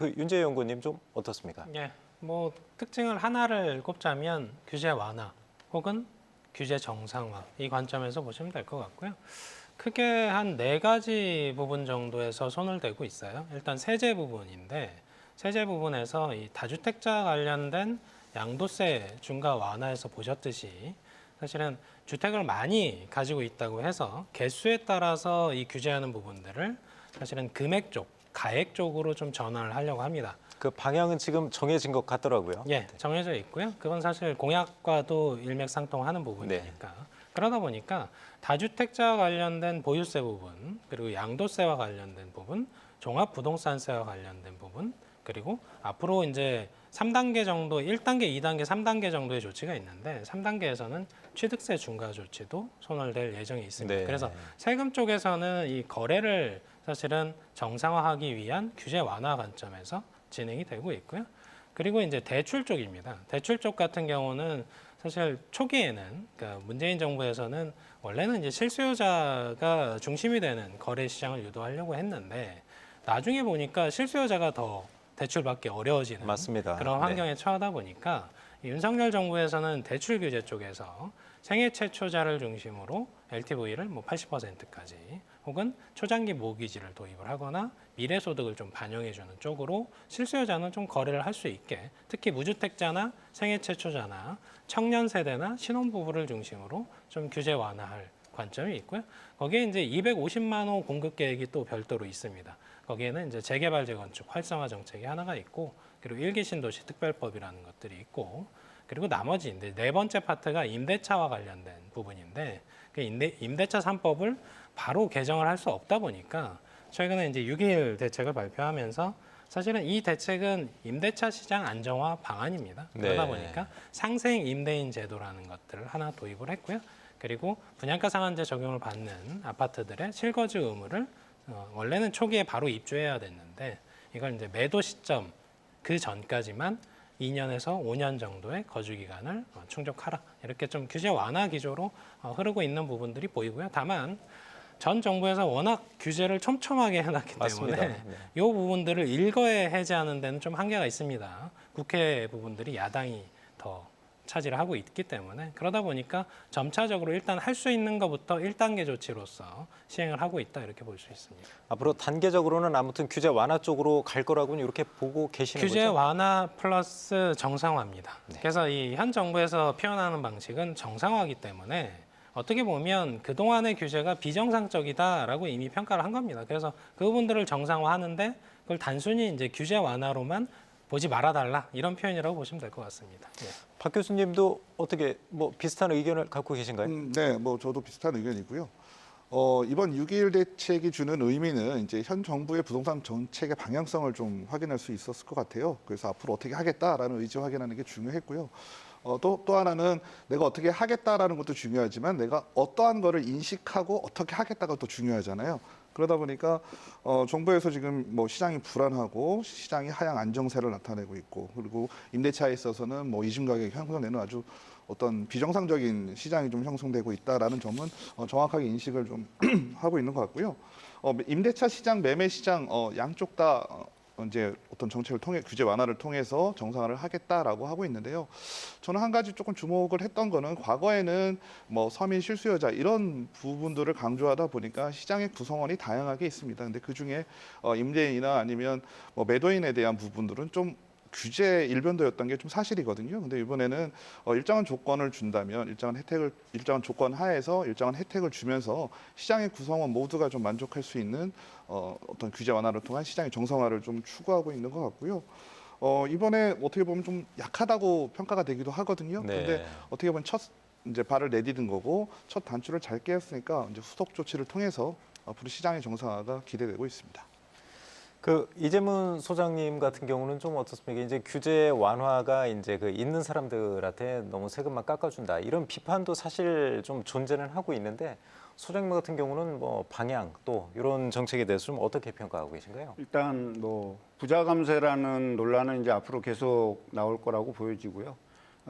윤재희 연구원님 좀 어떻습니까? 예, 뭐 특징을 하나를 꼽자면 규제 완화 혹은 규제 정상화 이 관점에서 보시면 될 것 같고요. 크게 한 4가지 부분 정도에서 손을 대고 있어요. 일단 세제 부분인데 세제 부분에서 이 다주택자 관련된 양도세 중과 완화에서 보셨듯이 사실은 주택을 많이 가지고 있다고 해서 개수에 따라서 이 규제하는 부분들을 사실은 금액 쪽, 가액 쪽으로 좀 전환을 하려고 합니다. 그 방향은 지금 정해진 것 같더라고요. 예, 정해져 있고요. 그건 사실 공약과도 일맥상통하는 부분이니까. 그러다 보니까 다주택자와 관련된 보유세 부분, 그리고 양도세와 관련된 부분, 종합부동산세와 관련된 부분, 그리고 앞으로 이제 3단계 정도, 1단계, 2단계, 3단계 정도의 조치가 있는데 3단계에서는 취득세 중과 조치도 손을 댈 예정이 있습니다. 네. 그래서 세금 쪽에서는 이 거래를 사실은 정상화하기 위한 규제 완화 관점에서 진행이 되고 있고요. 그리고 이제 대출 쪽입니다. 대출 쪽 같은 경우는 사실 초기에는 그러니까 문재인 정부에서는 원래는 이제 실수요자가 중심이 되는 거래 시장을 유도하려고 했는데 나중에 보니까 실수요자가 더 대출받기 어려워지는 맞습니다. 그런 네. 환경에 처하다 보니까 이 윤석열 정부에서는 대출 규제 쪽에서 생애 최초자를 중심으로 LTV를 뭐 80%까지 혹은 초장기 모기지를 도입을 하거나 미래소득을 좀 반영해주는 쪽으로 실수요자는 좀 거래를 할 수 있게 특히 무주택자나 생애 최초자나 청년 세대나 신혼부부를 중심으로 좀 규제 완화할 관점이 있고요. 거기에 이제 250만 호 공급 계획이 또 별도로 있습니다. 거기에는 이제 재개발 재건축 활성화 정책이 하나가 있고 그리고 일기 신도시 특별법이라는 것들이 있고 그리고 나머지 이제 네 번째 파트가 임대차와 관련된 부분인데 그 임대차 3법을 바로 개정을 할 수 없다 보니까 최근에 이제 6.21 대책을 발표하면서 사실은 이 대책은 임대차 시장 안정화 방안입니다. 그러다 네. 보니까 상생 임대인 제도라는 것들을 하나 도입을 했고요. 그리고 분양가 상한제 적용을 받는 아파트들의 실거주 의무를 원래는 초기에 바로 입주해야 됐는데 이걸 이제 매도 시점 그 전까지만 2년에서 5년 정도의 거주 기간을 충족하라. 이렇게 좀 규제 완화 기조로 흐르고 있는 부분들이 보이고요. 다만 전 정부에서 워낙 규제를 촘촘하게 해놨기 맞습니다. 때문에 네. 이 부분들을 일거에 해제하는 데는 좀 한계가 있습니다. 국회 부분들이 야당이 더 차지를 하고 있기 때문에 그러다 보니까 점차적으로 일단 할 수 있는 것부터 1단계 조치로서 시행을 하고 있다 이렇게 볼 수 있습니다. 앞으로 단계적으로는 아무튼 규제 완화 쪽으로 갈 거라고는 이렇게 보고 계시는 규제 거죠? 완화 플러스 정상화입니다. 그래서 이 현 정부에서 표현하는 방식은 정상화이기 때문에 어떻게 보면 그동안의 규제가 비정상적이다라고 이미 평가를 한 겁니다. 그래서 그 부분들을 정상화하는데 그걸 단순히 이제 규제 완화로만 보지 말아달라 이런 표현이라고 보시면 될 것 같습니다. 네. 박 교수님도 어떻게 뭐 비슷한 의견을 갖고 계신가요? 네, 뭐 저도 비슷한 의견이고요. 이번 6.21 대책이 주는 의미는 이제 현 정부의 부동산 정책의 방향성을 좀 확인할 수 있었을 것 같아요. 그래서 앞으로 어떻게 하겠다라는 의지 확인하는 게 중요했고요. 또 하나는 내가 어떻게 하겠다라는 것도 중요하지만 내가 어떠한 거를 인식하고 어떻게 하겠다가 또 중요하잖아요. 그러다 보니까 정부에서 지금 뭐 시장이 불안하고 시장이 하향 안정세를 나타내고 있고 그리고 임대차에 있어서는 뭐 이중 가격이 형성되는 아주 어떤 비정상적인 시장이 좀 형성되고 있다라는 점은 정확하게 인식을 좀 하고 있는 것 같고요. 임대차 시장, 매매 시장 양쪽 다 이제 어떤 정책을 통해 규제 완화를 통해서 정상화를 하겠다라고 하고 있는데요. 저는 한 가지 조금 주목을 했던 거는 과거에는 뭐 서민 실수요자 이런 부분들을 강조하다 보니까 시장의 구성원이 다양하게 있습니다. 근데 그 중에 임대인이나 아니면 뭐 매도인에 대한 부분들은 좀 규제 일변도였던 게 좀 사실이거든요. 근데 이번에는 일정한 조건을 준다면 일정한 조건 하에서 일정한 혜택을 주면서 시장의 구성원 모두가 좀 만족할 수 있는 어떤 규제 완화를 통한 시장의 정상화를 좀 추구하고 있는 것 같고요. 이번에 어떻게 보면 좀 약하다고 평가가 되기도 하거든요. 네. 근데 어떻게 보면 첫 이제 발을 내디딘 거고 첫 단추를 잘 깨었으니까 이제 후속 조치를 통해서 앞으로 시장의 정상화가 기대되고 있습니다. 그 이재문 소장님 같은 경우는 좀 어떻습니까? 이제 규제 완화가 이제 그 있는 사람들한테 너무 세금만 깎아준다 이런 비판도 사실 좀 존재는 하고 있는데 소장님 같은 경우는 뭐 방향 또 이런 정책에 대해서 좀 어떻게 평가하고 계신가요? 일단 뭐 부자 감세라는 논란은 이제 앞으로 계속 나올 거라고 보여지고요.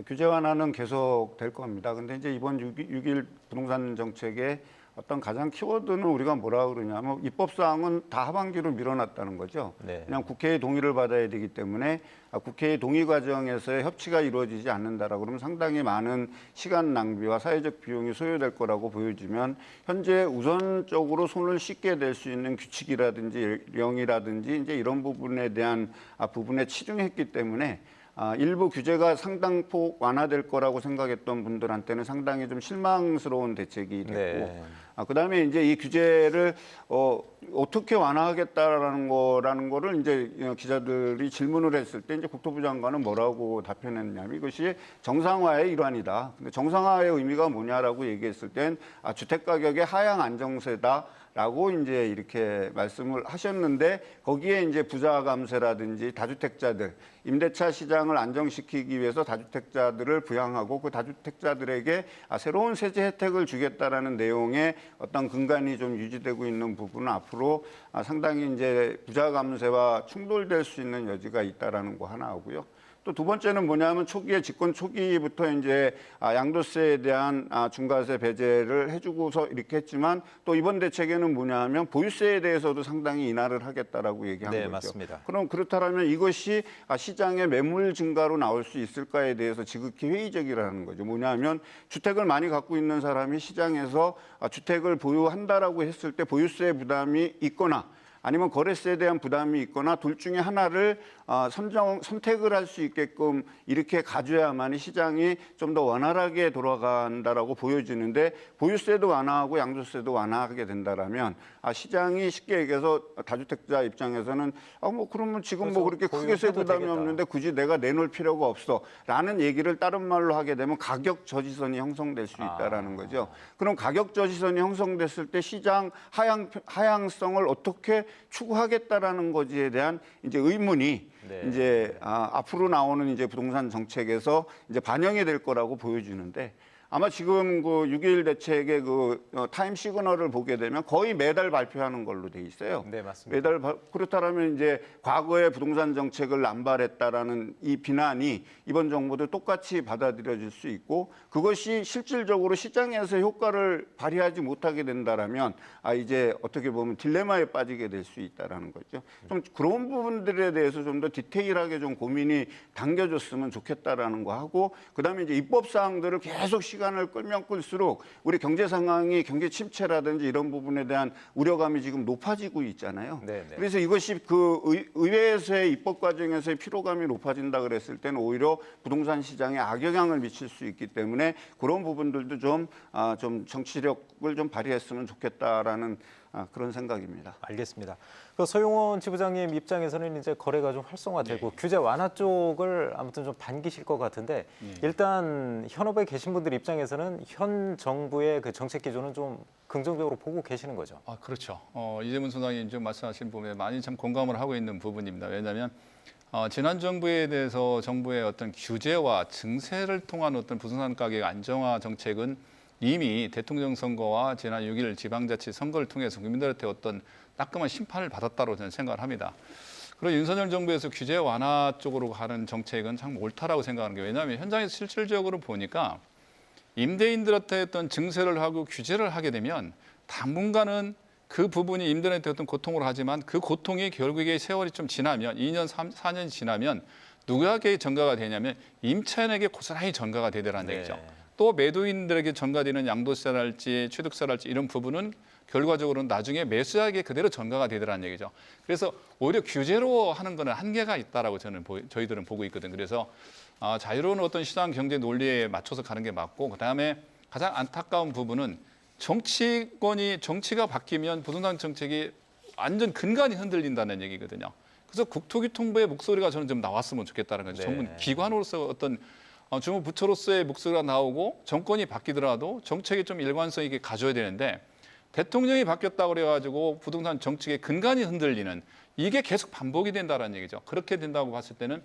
규제 완화는 계속 될 겁니다. 근데 이제 이번 6.21 부동산 정책의 어떤 가장 키워드는 우리가 뭐라 그러냐면 입법사항은 다 하반기로 밀어놨다는 거죠. 네. 그냥 국회의 동의를 받아야 되기 때문에 국회의 동의 과정에서의 협치가 이루어지지 않는다라고 그러면 상당히 많은 시간 낭비와 사회적 비용이 소요될 거라고 보여지면 현재 우선적으로 손을 씻게 될 수 있는 규칙이라든지 령이라든지 이제 이런 부분에 대한 부분에 치중했기 때문에 일부 규제가 상당폭 완화될 거라고 생각했던 분들한테는 상당히 좀 실망스러운 대책이 됐고 네. 그다음에 이제 이 규제를 어떻게 완화하겠다라는 거를 이제 기자들이 질문을 했을 때 이제 국토부 장관은 뭐라고 답변했냐면 이것이 정상화의 일환이다. 근데 정상화의 의미가 뭐냐라고 얘기했을 땐 주택 가격의 하향 안정세다. 라고 이제 이렇게 말씀을 하셨는데 거기에 이제 부자 감세라든지 다주택자들 임대차 시장을 안정시키기 위해서 다주택자들을 부양하고 그 다주택자들에게 새로운 세제 혜택을 주겠다라는 내용의 어떤 근간이 좀 유지되고 있는 부분은 앞으로 상당히 이제 부자 감세와 충돌될 수 있는 여지가 있다라는 거 하나 하고요. 또 두 번째는 뭐냐면 집권 초기부터 이제 양도세에 대한 중과세 배제를 해주고서 이렇게 했지만 또 이번 대책에는 뭐냐면 보유세에 대해서도 상당히 인하를 하겠다라고 얘기한 네, 거죠. 맞습니다. 그럼 그렇다면 이것이 시장의 매물 증가로 나올 수 있을까에 대해서 지극히 회의적이라는 거죠. 뭐냐면 주택을 많이 갖고 있는 사람이 시장에서 주택을 보유한다라고 했을 때 보유세 부담이 있거나 아니면 거래세에 대한 부담이 있거나 둘 중에 하나를 선택을 할 수 있게끔 이렇게 가져야만이 시장이 좀 더 원활하게 돌아간다라고 보여지는데 보유세도 완화하고 양도세도 완화하게 된다라면 시장이 쉽게 얘기해서 다주택자 입장에서는 뭐 그러면 지금 뭐 그렇게 크게 세 부담이 되겠다. 없는데 굳이 내가 내놓을 필요가 없어라는 얘기를 다른 말로 하게 되면 가격 저지선이 형성될 수 있다라는 거죠. 그럼 가격 저지선이 형성됐을 때 시장 하향성을 어떻게 추구하겠다라는 것에 대한 이제 의문이 네. 이제 앞으로 나오는 이제 부동산 정책에서 이제 반영이 될 거라고 보여지는데 아마 지금 그 6.21 대책의 타임 시그널을 보게 되면 거의 매달 발표하는 걸로 돼 있어요. 네, 맞습니다. 그렇다면 이제 과거의 부동산 정책을 남발했다라는 이 비난이 이번 정부도 똑같이 받아들여질 수 있고 그것이 실질적으로 시장에서 효과를 발휘하지 못하게 된다라면 이제 어떻게 보면 딜레마에 빠지게 될 수 있다라는 거죠. 좀 그런 부분들에 대해서 좀 더 디테일하게 좀 고민이 당겨졌으면 좋겠다라는 거 하고 그다음에 이제 입법 사항들을 계속 시간을 끌면 끌수록 우리 경제 상황이 경제 침체라든지 이런 부분에 대한 우려감이 지금 높아지고 있잖아요. 네, 네. 그래서 이것이 그 의회에서의 입법 과정에서의 피로감이 높아진다 그랬을 때는 오히려 부동산 시장에 악영향을 미칠 수 있기 때문에 그런 부분들도 좀 정치력을 좀 발휘했으면 좋겠다라는 그런 생각입니다. 알겠습니다. 그 서용원 지부장님 입장에서는 이제 거래가 좀 활성화되고 규제 완화 쪽을 아무튼 좀 반기실 것 같은데 일단 현업에 계신 분들 입장에서는 현 정부의 그 정책 기조는 좀 긍정적으로 보고 계시는 거죠. 그렇죠. 이재문 소장님 지금 말씀하신 부분에 많이 참 공감을 하고 있는 부분입니다. 왜냐하면 지난 정부에 대해서 정부의 어떤 규제와 증세를 통한 어떤 부동산 가격 안정화 정책은 이미 대통령 선거와 지난 6.1 지방자치 선거를 통해서 국민들한테 어떤 따끔한 심판을 받았다고 저는 생각을 합니다. 그리고 윤석열 정부에서 규제 완화 쪽으로 가는 정책은 참 옳다라고 생각하는 게 왜냐하면 현장에서 실질적으로 보니까 임대인들한테 어떤 증세를 하고 규제를 하게 되면 당분간은 그 부분이 임대인한테 어떤 고통을 하지만 그 고통이 결국에 세월이 좀 지나면 2년, 4년이 지나면 누구에게 전가가 되냐면 임차인에게 고스란히 전가가 되더라는 얘기죠. 또 매도인들에게 전가되는 양도세랄지 취득세랄지 이런 부분은 결과적으로는 나중에 매수자에게 그대로 전가가 되더라는 얘기죠. 그래서 오히려 규제로 하는 거는 한계가 있다라고 저희들은 보고 있거든. 그래서 자유로운 어떤 시장 경제 논리에 맞춰서 가는 게 맞고 그다음에 가장 안타까운 부분은 정치가 바뀌면 부동산 정책이 완전 근간이 흔들린다는 얘기거든요. 그래서 국토교통부의 목소리가 저는 좀 나왔으면 좋겠다는 거죠. 전문 기관으로서 어떤 주무 부처로서의 목소리가 나오고 정권이 바뀌더라도 정책이 좀 일관성 있게 가져야 되는데 대통령이 바뀌었다고 그래가지고 부동산 정책의 근간이 흔들리는 이게 계속 반복이 된다는 얘기죠. 그렇게 된다고 봤을 때는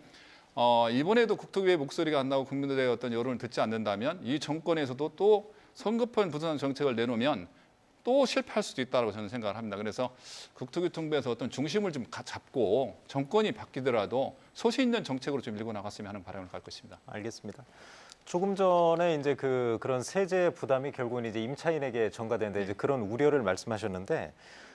이번에도 국토부의 목소리가 안 나오고 국민들의 어떤 여론을 듣지 않는다면 이 정권에서도 또 성급한 부동산 정책을 내놓으면 또 실패할 수도 있다고 저는 생각을 합니다. 그래서 국토교통부에서 어떤 중심을 좀 잡고 정권이 바뀌더라도 소신 있는 정책으로 좀 밀고 나갔으면 하는 바람을 갖고 있습니다. 알겠습니다. 조금 전에 이제 그런 세제 부담이 결국은 이제 임차인에게 전가되는데 이제 그런 우려를 말씀하셨는데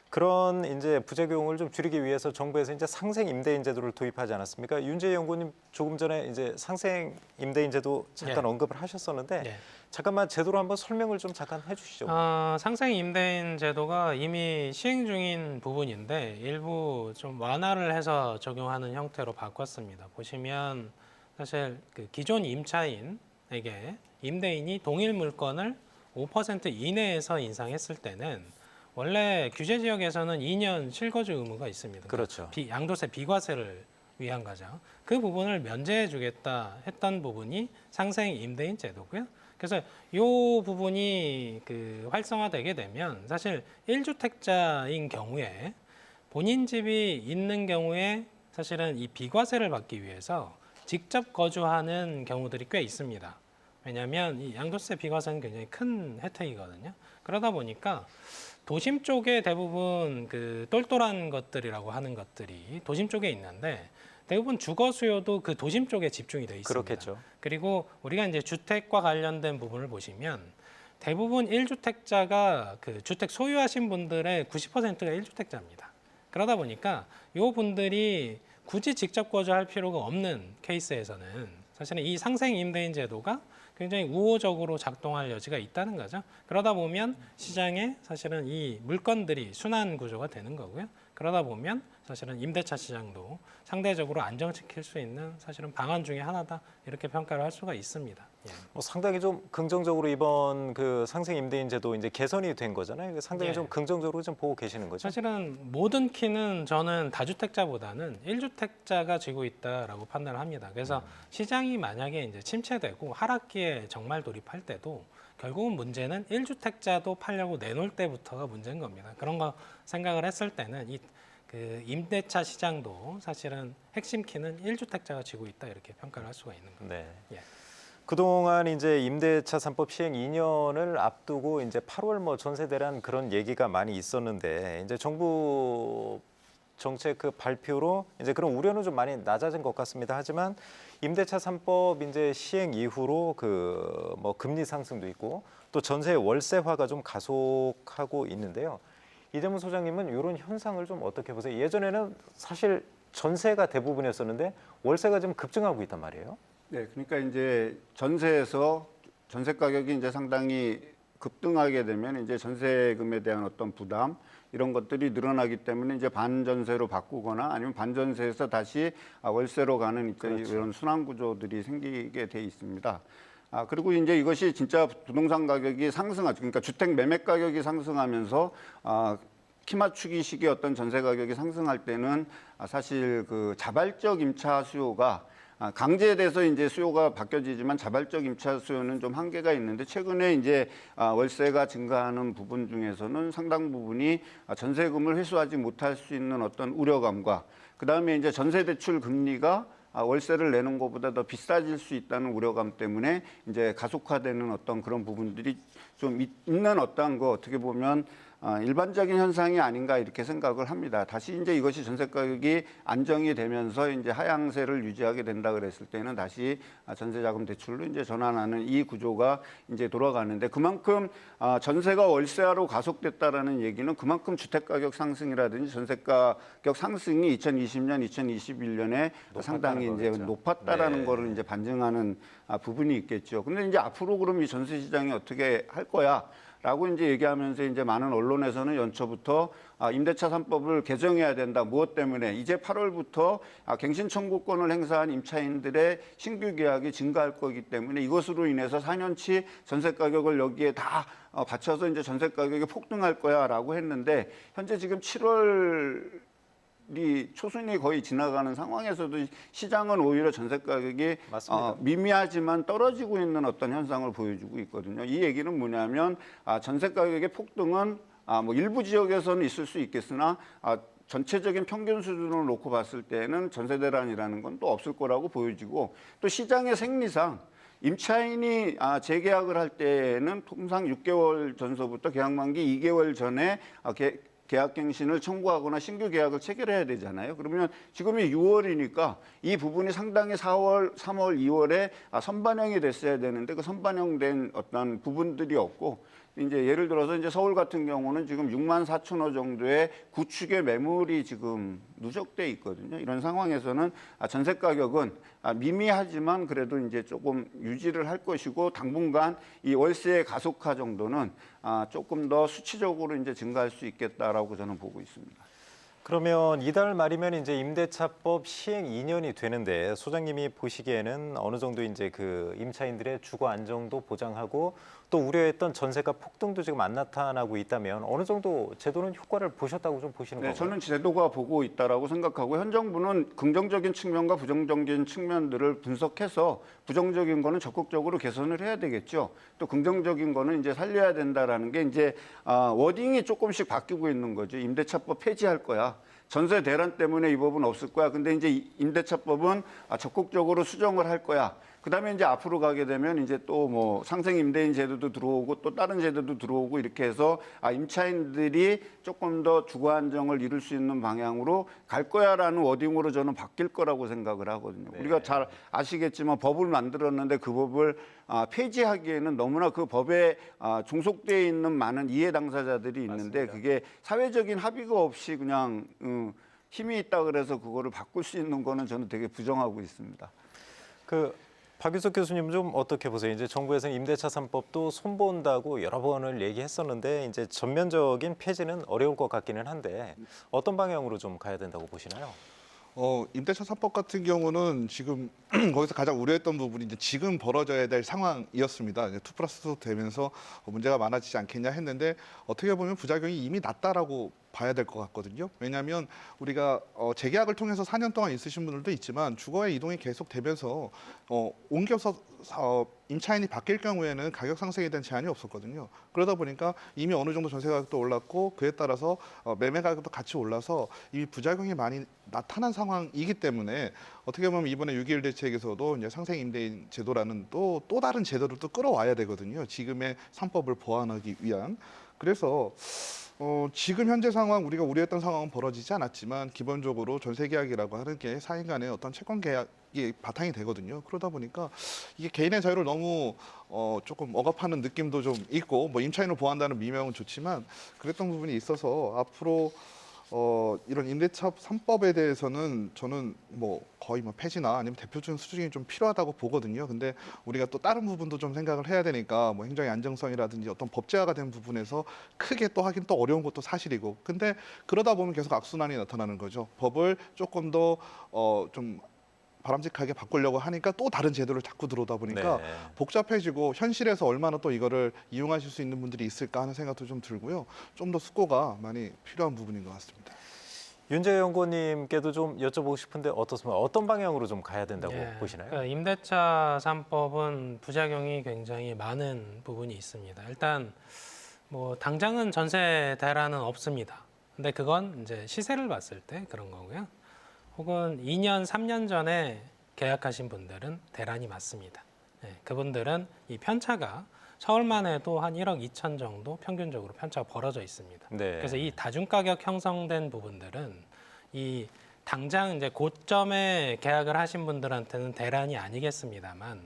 그런 이제 부작용을 좀 줄이기 위해서 정부에서 이제 상생 임대인 제도를 도입하지 않았습니까? 윤재 연구원님 조금 전에 이제 상생 임대인 제도 잠깐 언급을 하셨었는데 잠깐만 제도로 한번 설명을 좀 잠깐 해주시죠. 상생 임대인 제도가 이미 시행 중인 부분인데 일부 좀 완화를 해서 적용하는 형태로 바꿨습니다. 보시면 사실 그 기존 임차인에게 임대인이 동일 물건을 5% 이내에서 인상했을 때는 원래 규제 지역에서는 2년 실거주 의무가 있습니다. 그렇죠. 양도세 비과세를 위한 거죠. 그 부분을 면제해 주겠다 했던 부분이 상생 임대인 제도고요. 그래서 이 부분이 그 활성화되게 되면 사실 1주택자인 경우에 본인 집이 있는 경우에 사실은 이 비과세를 받기 위해서 직접 거주하는 경우들이 꽤 있습니다. 왜냐하면 이 양도세 비과세는 굉장히 큰 혜택이거든요. 그러다 보니까 도심 쪽에 대부분 그 똘똘한 것들이라고 하는 것들이 도심 쪽에 있는데 대부분 주거 수요도 그 도심 쪽에 집중이 돼 있습니다. 그렇겠죠. 그리고 우리가 이제 주택과 관련된 부분을 보시면 대부분 1주택자가 그 주택 소유하신 분들의 90%가 1주택자입니다. 그러다 보니까 이 분들이 굳이 직접 거주할 필요가 없는 케이스에서는 사실은 이 상생 임대인 제도가 굉장히 우호적으로 작동할 여지가 있다는 거죠. 그러다 보면 시장에 사실은 이 물건들이 순환 구조가 되는 거고요. 그러다 보면 사실은 임대차 시장도 상대적으로 안정시킬 수 있는 사실은 방안 중에 하나다 이렇게 평가를 할 수가 있습니다. 예. 상당히 좀 긍정적으로 이번 그 상생 임대인 제도 이제 개선이 된 거잖아요. 상당히 예. 좀 긍정적으로 좀 보고 계시는 거죠. 사실은 모든 키는 저는 다주택자보다는 1주택자가 쥐고 있다라고 판단을 합니다. 그래서 시장이 만약에 이제 침체되고 하락기에 정말 돌입할 때도 결국은 문제는 1주택자도 팔려고 내놓을 때부터가 문제인 겁니다. 그런 거 생각을 했을 때는 그 임대차 시장도 사실은 핵심 키는 1주택자가 쥐고 있다 이렇게 평가를 할 수가 있는 겁니다. 네. 예. 그동안 이제 임대차 3법 시행 2년을 앞두고 이제 8월 뭐 전세 대란 그런 얘기가 많이 있었는데 이제 정부 정책 그 발표로 이제 그런 우려는 좀 많이 낮아진 것 같습니다. 하지만 임대차 3법 이제 시행 이후로 그 뭐 금리 상승도 있고 또 전세 월세화가 좀 가속하고 있는데요. 이대문 소장님은 이런 현상을 좀 어떻게 보세요? 예전에는 사실 전세가 대부분이었었는데 월세가 좀 급증하고 있단 말이에요. 네, 그러니까 이제 전세에서 전세 가격이 이제 상당히 급등하게 되면 이제 전세금에 대한 어떤 부담 이런 것들이 늘어나기 때문에 이제 반전세로 바꾸거나 아니면 반전세에서 다시 월세로 가는 이제 그렇죠. 이런 순환 구조들이 생기게 돼 있습니다. 그리고 이제 이것이 진짜 부동산 가격이 상승하죠. 그러니까 주택 매매 가격이 상승하면서 키 맞추기 식의 어떤 전세 가격이 상승할 때는 사실 그 자발적 임차 수요가 강제돼서 이제 수요가 바뀌어지지만 자발적 임차 수요는 좀 한계가 있는데 최근에 이제 월세가 증가하는 부분 중에서는 상당 부분이 전세금을 회수하지 못할 수 있는 어떤 우려감과 그다음에 이제 전세 대출 금리가 월세를 내는 것보다 더 비싸질 수 있다는 우려감 때문에 이제 가속화되는 어떤 그런 부분들이 좀 있는 어떤 거 어떻게 보면 일반적인 현상이 아닌가 이렇게 생각을 합니다. 다시 이제 이것이 전세 가격이 안정이 되면서 이제 하향세를 유지하게 된다 그랬을 때는 다시 전세자금 대출로 이제 전환하는 이 구조가 이제 돌아가는데 그만큼 전세가 월세화로 가속됐다라는 얘기는 그만큼 주택 가격 상승이라든지 전세 가격 상승이 2020년, 2021년에 상당히 이제 거겠죠. 높았다라는 네. 거를 이제 반증하는 부분이 있겠죠. 근데 이제 앞으로 그럼 이 전세 시장이 어떻게 할 거야? 라고 이제 얘기하면서 이제 많은 언론에서는 연초부터 임대차 3법을 개정해야 된다. 무엇 때문에? 이제 8월부터 갱신 청구권을 행사한 임차인들의 신규 계약이 증가할 거기 때문에 이것으로 인해서 4년치 전세 가격을 여기에 다 받쳐서 이제 전세 가격이 폭등할 거야라고 했는데 현재 지금 7월 초순이 거의 지나가는 상황에서도 시장은 오히려 전세 가격이 맞습니다. 미미하지만 떨어지고 있는 어떤 현상을 보여주고 있거든요. 이 얘기는 뭐냐면 전세 가격의 폭등은 뭐 일부 지역에서는 있을 수 있겠으나 전체적인 평균 수준을 놓고 봤을 때는 전세 대란이라는 건 또 없을 거라고 보여지고 또 시장의 생리상 임차인이 재계약을 할 때는 통상 6개월 전서부터 계약 만기 2개월 전에 계약갱신을 청구하거나 신규 계약을 체결해야 되잖아요. 그러면 지금이 6월이니까 이 부분이 상당히 4월, 3월, 2월에 선반영이 됐어야 되는데 그 선반영된 어떤 부분들이 없고 이제 예를 들어서 이제 서울 같은 경우는 지금 6만 4천 호 정도의 구축의 매물이 지금 누적돼 있거든요. 이런 상황에서는 전세 가격은 미미하지만 그래도 이제 조금 유지를 할 것이고 당분간 이 월세의 가속화 정도는 조금 더 수치적으로 이제 증가할 수 있겠다라고 저는 보고 있습니다. 그러면 이달 말이면 이제 임대차법 시행 2년이 되는데 소장님이 보시기에는 어느 정도 이제 그 임차인들의 주거 안정도 보장하고 또 우려했던 전세가 폭등도 지금 안 나타나고 있다면 어느 정도 제도는 효과를 보셨다고 좀 보시는 네, 건가요? 저는 제도가 보고 있다라고 생각하고 현 정부는 긍정적인 측면과 부정적인 측면들을 분석해서 부정적인 거는 적극적으로 개선을 해야 되겠죠. 또 긍정적인 거는 이제 살려야 된다라는 게 이제 워딩이 조금씩 바뀌고 있는 거죠. 임대차법 폐지할 거야. 전세 대란 때문에 이 법은 없을 거야. 근데 이제 임대차법은 적극적으로 수정을 할 거야. 그다음에 이제 앞으로 가게 되면 이제 또 뭐 상생 임대인 제도도 들어오고 또 다른 제도도 들어오고 이렇게 해서 임차인들이 조금 더 주거 안정을 이룰 수 있는 방향으로 갈 거야라는 워딩으로 저는 바뀔 거라고 생각을 하거든요. 네. 우리가 잘 아시겠지만 법을 만들었는데 그 법을 폐지하기에는 너무나 그 법에 종속되어 있는 많은 이해 당사자들이 있는데 맞습니다. 그게 사회적인 합의가 없이 그냥 힘이 있다 그래서 그거를 바꿀 수 있는 거는 저는 되게 부정하고 있습니다. 그 박유석 교수님 좀 어떻게 보세요? 이제 정부에서는 임대차 3법도 손본다고 여러 번을 얘기했었는데 이제 전면적인 폐지는 어려울 것 같기는 한데 어떤 방향으로 좀 가야 된다고 보시나요? 임대차 3법 같은 경우는 지금 거기서 가장 우려했던 부분이 이제 지금 벌어져야 될 상황이었습니다. 이제 2+2 되면서 문제가 많아지지 않겠냐 했는데 어떻게 보면 부작용이 이미 났다라고 봐야 될 것 같거든요. 왜냐하면 우리가 재계약을 통해서 4년 동안 있으신 분들도 있지만 주거의 이동이 계속되면서 옮겨서 임차인이 바뀔 경우에는 가격 상승에 대한 제한이 없었거든요. 그러다 보니까 이미 어느 정도 전세 가격도 올랐고 그에 따라서 매매 가격도 같이 올라서 이미 부작용이 많이 나타난 상황이기 때문에 어떻게 보면 이번에 6.21 대책에서도 이제 상생 임대인 제도라는 또 다른 제도를 또 끌어와야 되거든요. 지금의 3법을 보완하기 위한. 그래서 지금 현재 상황 우리가 우려했던 상황은 벌어지지 않았지만 기본적으로 전세 계약이라고 하는 게 사인 간의 어떤 채권 계약이 바탕이 되거든요. 그러다 보니까 이게 개인의 자유를 너무 조금 억압하는 느낌도 좀 있고 뭐 임차인을 보호한다는 미명은 좋지만 그랬던 부분이 있어서 앞으로 이런 임대차 3법에 대해서는 저는 뭐 거의 뭐 폐지나 아니면 대표적인 수준이 좀 필요하다고 보거든요. 근데 우리가 또 다른 부분도 좀 생각을 해야 되니까 뭐 행정의 안정성이라든지 어떤 법제화가 된 부분에서 크게 또 하긴 또 어려운 것도 사실이고. 근데 그러다 보면 계속 악순환이 나타나는 거죠. 법을 조금 더 좀 바람직하게 바꾸려고 하니까 또 다른 제도를 자꾸 들어오다 보니까 네. 복잡해지고 현실에서 얼마나 또 이거를 이용하실 수 있는 분들이 있을까 하는 생각도 좀 들고요. 좀 더 숙고가 많이 필요한 부분인 것 같습니다. 윤재 연구원님께도 좀 여쭤보고 싶은데 어떻습니까? 어떤 방향으로 좀 가야 된다고 보시나요? 그러니까 임대차 3법은 부작용이 굉장히 많은 부분이 있습니다. 일단 뭐 당장은 전세 대란은 없습니다. 근데 그건 이제 시세를 봤을 때 그런 거고요. 혹은 2년, 3년 전에 계약하신 분들은 대란이 맞습니다. 네, 그분들은 이 편차가 서울만 해도 한 1억 2천 정도 평균적으로 편차가 벌어져 있습니다. 네. 그래서 이 다중가격 형성된 부분들은 이 당장 이제 고점에 계약을 하신 분들한테는 대란이 아니겠습니다만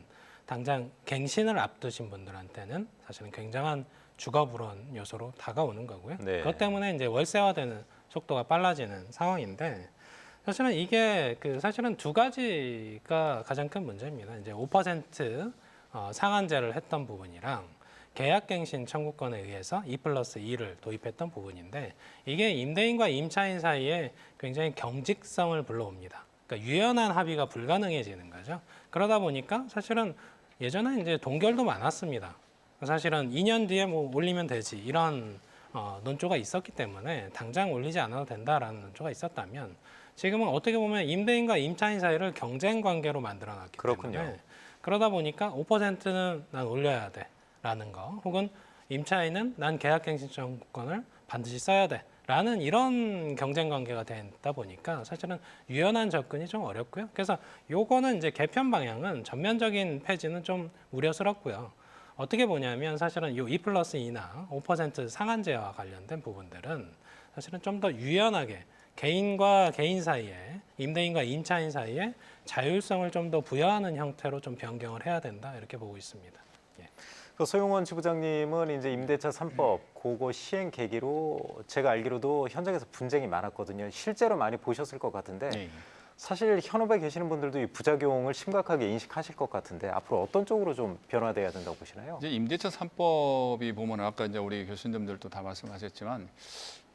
당장 갱신을 앞두신 분들한테는 사실은 굉장한 주거 불안 요소로 다가오는 거고요. 네. 그것 때문에 이제 월세화되는 속도가 빨라지는 상황인데 사실은 이게 사실은 두 가지가 가장 큰 문제입니다. 이제 5% 상한제를 했던 부분이랑 계약갱신 청구권에 의해서 2+2를 도입했던 부분인데 이게 임대인과 임차인 사이에 굉장히 경직성을 불러옵니다. 그러니까 유연한 합의가 불가능해지는 거죠. 그러다 보니까 사실은 예전에 이제 동결도 많았습니다. 사실은 2년 뒤에 뭐 올리면 되지 이런 논조가 있었기 때문에 당장 올리지 않아도 된다라는 논조가 있었다면 지금은 어떻게 보면 임대인과 임차인 사이를 경쟁 관계로 만들어놨기 그렇군요. 때문에 그러다 보니까 5%는 난 올려야 돼라는 거 혹은 임차인은 난 계약갱신 청구권을 반드시 써야 돼라는 이런 경쟁 관계가 된다 보니까 사실은 유연한 접근이 좀 어렵고요. 그래서 요거는 이제 개편 방향은 전면적인 폐지는 좀 우려스럽고요. 어떻게 보냐면 사실은 요 2+2나 5% 상한제와 관련된 부분들은 사실은 좀 더 유연하게 개인과 개인 사이에 임대인과 임차인 사이에 자율성을 좀 더 부여하는 형태로 좀 변경을 해야 된다 이렇게 보고 있습니다. 예. 그 소용원 지부장님은 이제 임대차 3법 그거 시행 계기로 제가 알기로도 현장에서 분쟁이 많았거든요. 실제로 많이 보셨을 것 같은데 네. 사실 현업에 계시는 분들도 이 부작용을 심각하게 인식하실 것 같은데 앞으로 어떤 쪽으로 좀 변화돼야 된다고 보시나요? 이제 임대차 3법이 보면 아까 이제 우리 교수님들도 다 말씀하셨지만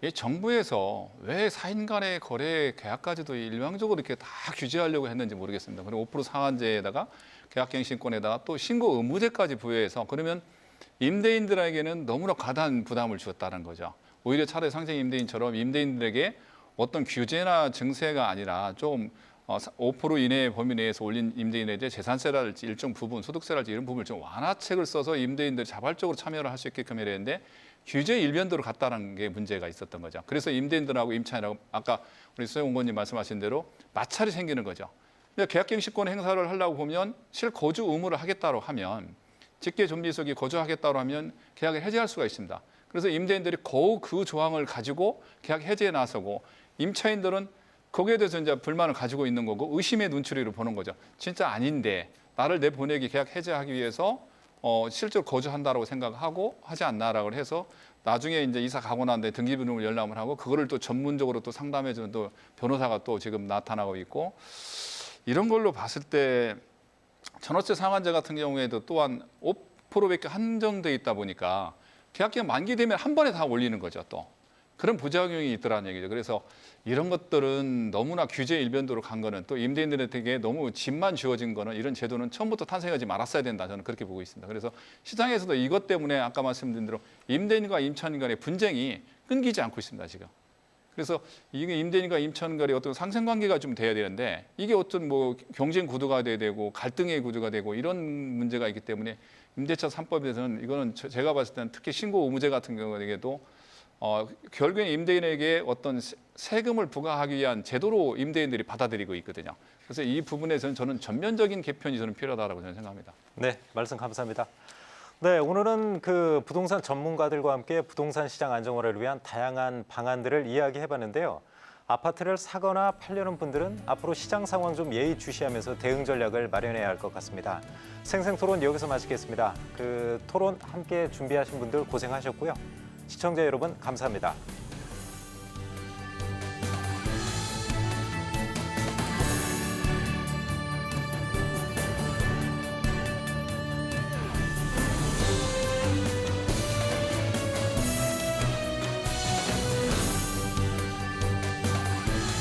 이 정부에서 왜 사인 간의 거래 계약까지도 일방적으로 이렇게 다 규제하려고 했는지 모르겠습니다. 그리고 5% 상한제에다가 계약갱신권에다가 또 신고 의무제까지 부여해서 그러면 임대인들에게는 너무나 과다한 부담을 주었다는 거죠. 오히려 차라리 상생 임대인처럼 임대인들에게 어떤 규제나 증세가 아니라 좀 5% 이내의 범위 내에서 올린 임대인에 대해 재산세랄지 일정 부분, 소득세랄지 이런 부분을 좀 완화책을 써서 임대인들이 자발적으로 참여를 할 수 있게끔 해야 되는데 규제 일변도로 갔다는 게 문제가 있었던 거죠. 그래서 임대인들하고 임차인하고 아까 우리 수영 의원님 말씀하신 대로 마찰이 생기는 거죠. 근데 계약갱신권 행사를 하려고 보면 실거주 의무를 하겠다고 하면 직계 좀비속이 거주하겠다고 하면 계약을 해지할 수가 있습니다. 그래서 임대인들이 거의 그 조항을 가지고 계약 해지에 나서고 임차인들은 거기에 대해서 이제 불만을 가지고 있는 거고 의심의 눈초리로 보는 거죠. 진짜 아닌데 나를 내보내기 계약 해지하기 위해서 실제로 거주한다라고 생각하고 하지 않나라고 해서 나중에 이제 이사 가고 난 뒤에 등기부등을 열람을 하고 그거를 또 전문적으로 또 상담해주는 또 변호사가 또 지금 나타나고 있고 이런 걸로 봤을 때 전월세 상한제 같은 경우에도 또한 5%밖에 한정돼 있다 보니까 계약기간 만기되면 한 번에 다 올리는 거죠. 또 그런 부작용이 있더라는 얘기죠. 그래서 이런 것들은 너무나 규제 일변도로 간 거는 또 임대인들에게 너무 짐만 지워진 거는 이런 제도는 처음부터 탄생하지 말았어야 된다. 저는 그렇게 보고 있습니다. 그래서 시장에서도 이것 때문에 아까 말씀드린 대로 임대인과 임차인 간의 분쟁이 끊기지 않고 있습니다. 지금. 그래서 이게 임대인과 임차인 간의 어떤 상생관계가 좀 돼야 되는데 이게 어떤 뭐 경쟁 구도가 돼야 되고 갈등의 구도가 되고 이런 문제가 있기 때문에 임대차 3법에서는 이거는 제가 봤을 때는 특히 신고 의무제 같은 경우에도 결국엔 임대인에게 어떤 세금을 부과하기 위한 제도로 임대인들이 받아들이고 있거든요. 그래서 이 부분에서는 저는 전면적인 개편이 저는 필요하다고 저는 생각합니다. 네, 말씀 감사합니다. 네, 오늘은 그 부동산 전문가들과 함께 부동산 시장 안정화를 위한 다양한 방안들을 이야기해봤는데요. 아파트를 사거나 팔려는 분들은 앞으로 시장 상황 좀 예의주시하면서 대응 전략을 마련해야 할 것 같습니다. 생생토론 여기서 마치겠습니다. 그 토론 함께 준비하신 분들 고생하셨고요. 시청자 여러분 감사합니다.